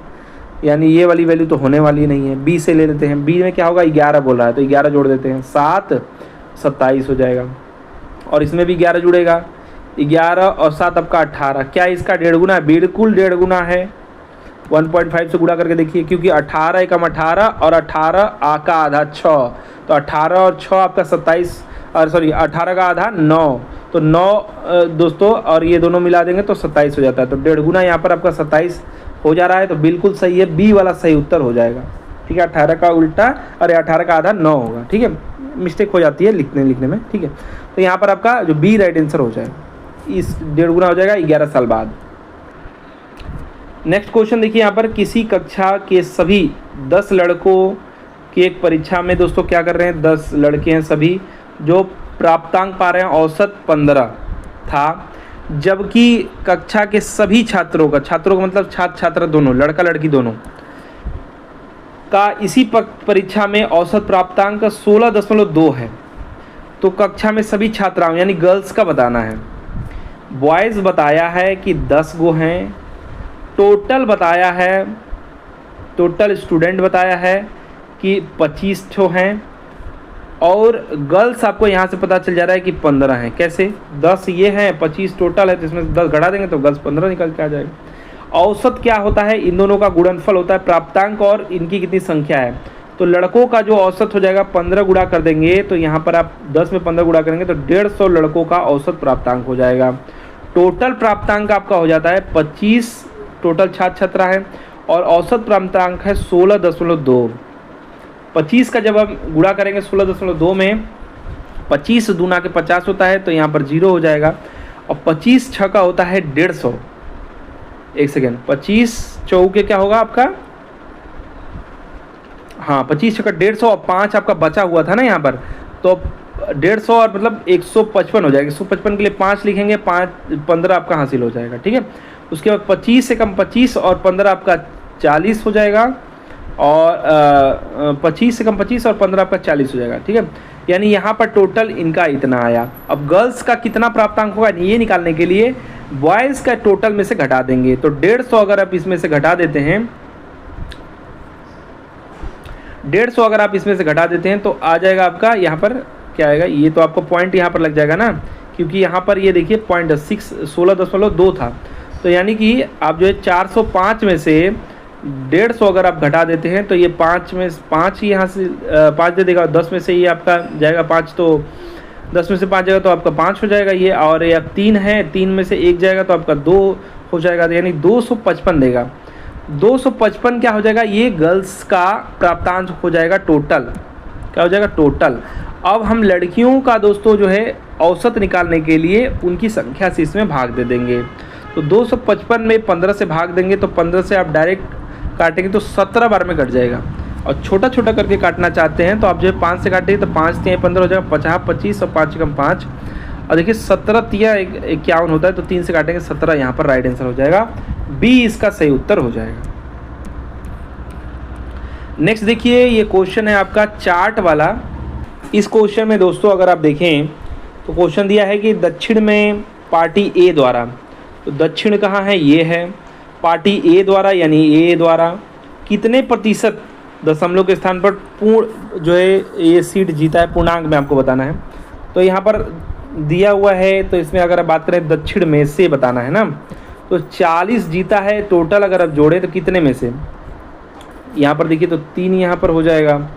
यानी ये वाली वैल्यू तो होने वाली नहीं है। बी से ले लेते हैं, बी में क्या होगा, 11 बोल रहा है तो 11 जोड़ देते हैं, 7 27 हो जाएगा। और इसमें भी 11 जुड़ेगा, 11 और 7 आपका 18। क्या इसका 1.5 गुना है? बिल्कुल 1.5 गुना है। 1.5 से गुणा करके देखिए, क्योंकि 18 एकम 18 और 18 आ का आधा 6, तो 18 और 6 आपका 27, और सॉरी 18 का आधा 9, तो 9 दोस्तों, और ये दोनों मिला देंगे तो 27 हो जाता है। तो 1.5 गुना यहाँ पर आपका 27 हो जा रहा है, तो बिल्कुल सही है, बी वाला सही उत्तर हो जाएगा, ठीक है। 18 का उल्टा, अरे 18 का आधा 9 होगा, ठीक है, मिस्टेक हो जाती है लिखने में, ठीक है। तो यहाँ पर आपका जो बी राइट आंसर हो जाएगा। इस 1.5 गुना हो जाएगा 11 साल बाद। नेक्स्ट क्वेश्चन देखिए यहाँ पर, किसी कक्षा के सभी 10 लड़कों की एक परीक्षा में दोस्तों क्या कर रहे हैं, 10 लड़के हैं सभी जो प्राप्तांक पा रहे हैं औसत 15 था, जबकि कक्षा के सभी छात्रों का मतलब छात्र छात्रा दोनों, लड़का लड़की दोनों का इसी परीक्षा में औसत प्राप्तांक 16.2 है। तो कक्षा में सभी छात्राओं यानी गर्ल्स का बताना है। बॉयज़ बताया है कि 10 गो हैं, टोटल बताया है, टोटल स्टूडेंट बताया है कि 25 ठो हैं, और गर्ल्स आपको यहाँ से पता चल जा रहा है कि 15 हैं। कैसे, 10 ये हैं, 25 टोटल है, तो इसमें 10 घटा देंगे तो गर्ल्स 15 निकल के आ जाएगा। औसत क्या होता है, इन दोनों का गुणनफल होता है प्राप्तांक और इनकी कितनी संख्या है। तो लड़कों का जो औसत हो जाएगा 15 गुणा कर देंगे, तो यहाँ पर आप 10 में 15 गुणा करेंगे तो 150 लड़कों का औसत प्राप्तांक हो जाएगा। टोटल प्राप्तांक आपका हो जाता है 25 टोटल छात्र छात्रा है, और औसत प्राप्तांक है 16.2। 25 का जब हम गुणा करेंगे 16.2 में, 25 दूना के 50 होता है, तो यहाँ पर 0 हो जाएगा। और 25 छः का होता है 150। एक सेकेंड, 25 चौके क्या होगा आपका, हाँ 25 छः का 150, और 5 आपका बचा हुआ था ना यहाँ पर, तो 150 और मतलब 155 हो जाएगा। 155 के लिए 5 लिखेंगे, 15 आपका हासिल हो जाएगा। ठीक है, उसके बाद 25 से कम 25 और 15 आपका 40 हो जाएगा, और 25 से कम 25 और 15 आपका 40 हो जाएगा। ठीक है, यानी यहाँ पर टोटल इनका इतना आया। अब गर्ल्स का कितना प्राप्तांक होगा ये निकालने के लिए बॉयज़ का टोटल में से घटा देंगे। तो 150 अगर आप इसमें से घटा देते हैं, 150 अगर आप इसमें से घटा देते हैं तो आ जाएगा आपका यहाँ पर क्या आएगा, ये तो आपको पॉइंट यहाँ पर लग जाएगा ना, क्योंकि यहाँ पर ये देखिए पॉइंट 16.2 था। तो यानी कि आप जो है 405 में से 150 अगर आप घटा देते हैं तो ये 5 में 5 ही यहाँ से 5 दे देगा, 10 में से ये आपका जाएगा 5, तो 10 में से 5 जाएगा तो आपका 5 हो जाएगा ये, और ये 3 है, 3 में से 1 जाएगा तो आपका 2 हो जाएगा, तो यानी 255 देगा। 255 क्या हो जाएगा, ये गर्ल्स का प्राप्तांक हो जाएगा टोटल। क्या हो जाएगा, टोटल। अब हम लड़कियों का दोस्तों जो है औसत निकालने के लिए उनकी संख्या से इसमें भाग दे देंगे। तो 255 में 15 से भाग देंगे तो 15 से आप डायरेक्ट काटेंगे तो 17 बार में कट जाएगा, और छोटा छोटा करके काटना चाहते हैं तो आप जो है 5 से काटेंगे तो 5 3 15 हो जाएगा, 50 25 और 5 कम 5, और देखिए 17 तिया 51 होता है, तो 3 से काटेंगे 17, यहाँ पर राइट आंसर हो जाएगा, बी इसका सही उत्तर हो जाएगा। नेक्स्ट देखिए, ये क्वेश्चन है आपका चार्ट वाला। इस क्वेश्चन में दोस्तों अगर आप देखें तो क्वेश्चन दिया है कि दक्षिण में पार्टी ए द्वारा, तो दक्षिण कहाँ है, ये है, पार्टी ए द्वारा यानी ए द्वारा कितने प्रतिशत दशमलव के स्थान पर पूर्ण जो है ये सीट जीता है, पूर्णांक में आपको बताना है। तो यहाँ पर दिया हुआ है, तो इसमें अगर आप बात करें दक्षिण में से बताना है ना, तो 40 जीता है टोटल, अगर आप जोड़ें तो कितने में से, यहाँ पर देखिए तो 3 यहाँ पर हो जाएगा,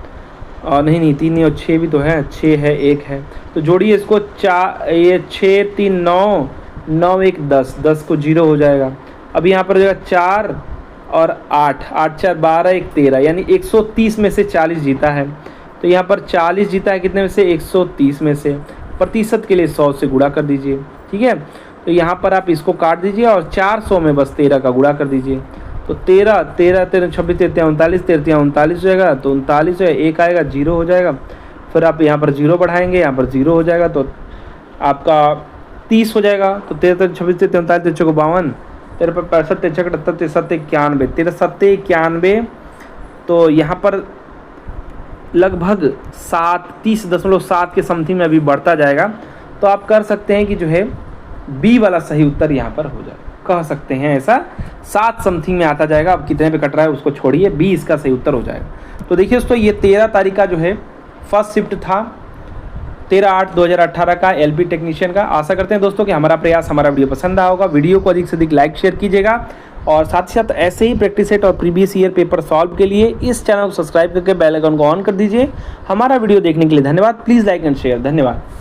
और नहीं 3 नहीं और 6 भी तो है, 6 है 1 है, तो जोड़िए इसको, 4 ये 6 3 9 9 1 10, 10 को 0 हो जाएगा। अब यहाँ पर हो जाएगा 4 और 8 8 4 12 1 13, यानी 130 में से 40 जीता है। तो यहाँ पर 40 जीता है कितने में से, 130 में से, प्रतिशत के लिए 100 से गुणा कर दीजिए। ठीक है, तो यहाँ पर आप इसको काट दीजिए और 400 में बस 13 का गुणा कर दीजिए, तो 13 13 13 26 13 39 13 39 हो जाएगा, तो 39 है, 1 आएगा 0 हो जाएगा। फिर आप यहाँ पर 0 बढ़ाएंगे, यहाँ पर 0 हो जाएगा, तो आपका 30 हो जाएगा। तो 13 26 39 39 52 तेरे पर 65 63 78 91 93 91, तो यहाँ पर लगभग 30.7 के समथिंग में अभी बढ़ता जाएगा। तो आप कर सकते हैं कि जो है बी वाला सही उत्तर यहाँ पर हो जाए, कह सकते हैं ऐसा, 7 समथिंग में आता जाएगा। अब कितने पे कट रहा है उसको छोड़िए, बी इसका सही उत्तर हो जाएगा। तो देखिए दोस्तों, ये 13 तारीख का जो है फर्स्ट शिफ्ट था, 13/8/2018 का एलपी टेक्नीशियन का। आशा करते हैं दोस्तों कि हमारा प्रयास, हमारा वीडियो पसंद आया होगा। वीडियो को अधिक से अधिक लाइक शेयर कीजिएगा, और साथ ही साथ ऐसे ही प्रैक्टिस सेट और प्रीवियस ईयर पेपर सॉल्व के लिए इस चैनल को सब्सक्राइब करके बेल आइकन को ऑन कर दीजिए। हमारा वीडियो देखने के लिए धन्यवाद। Please like and share. धन्यवाद।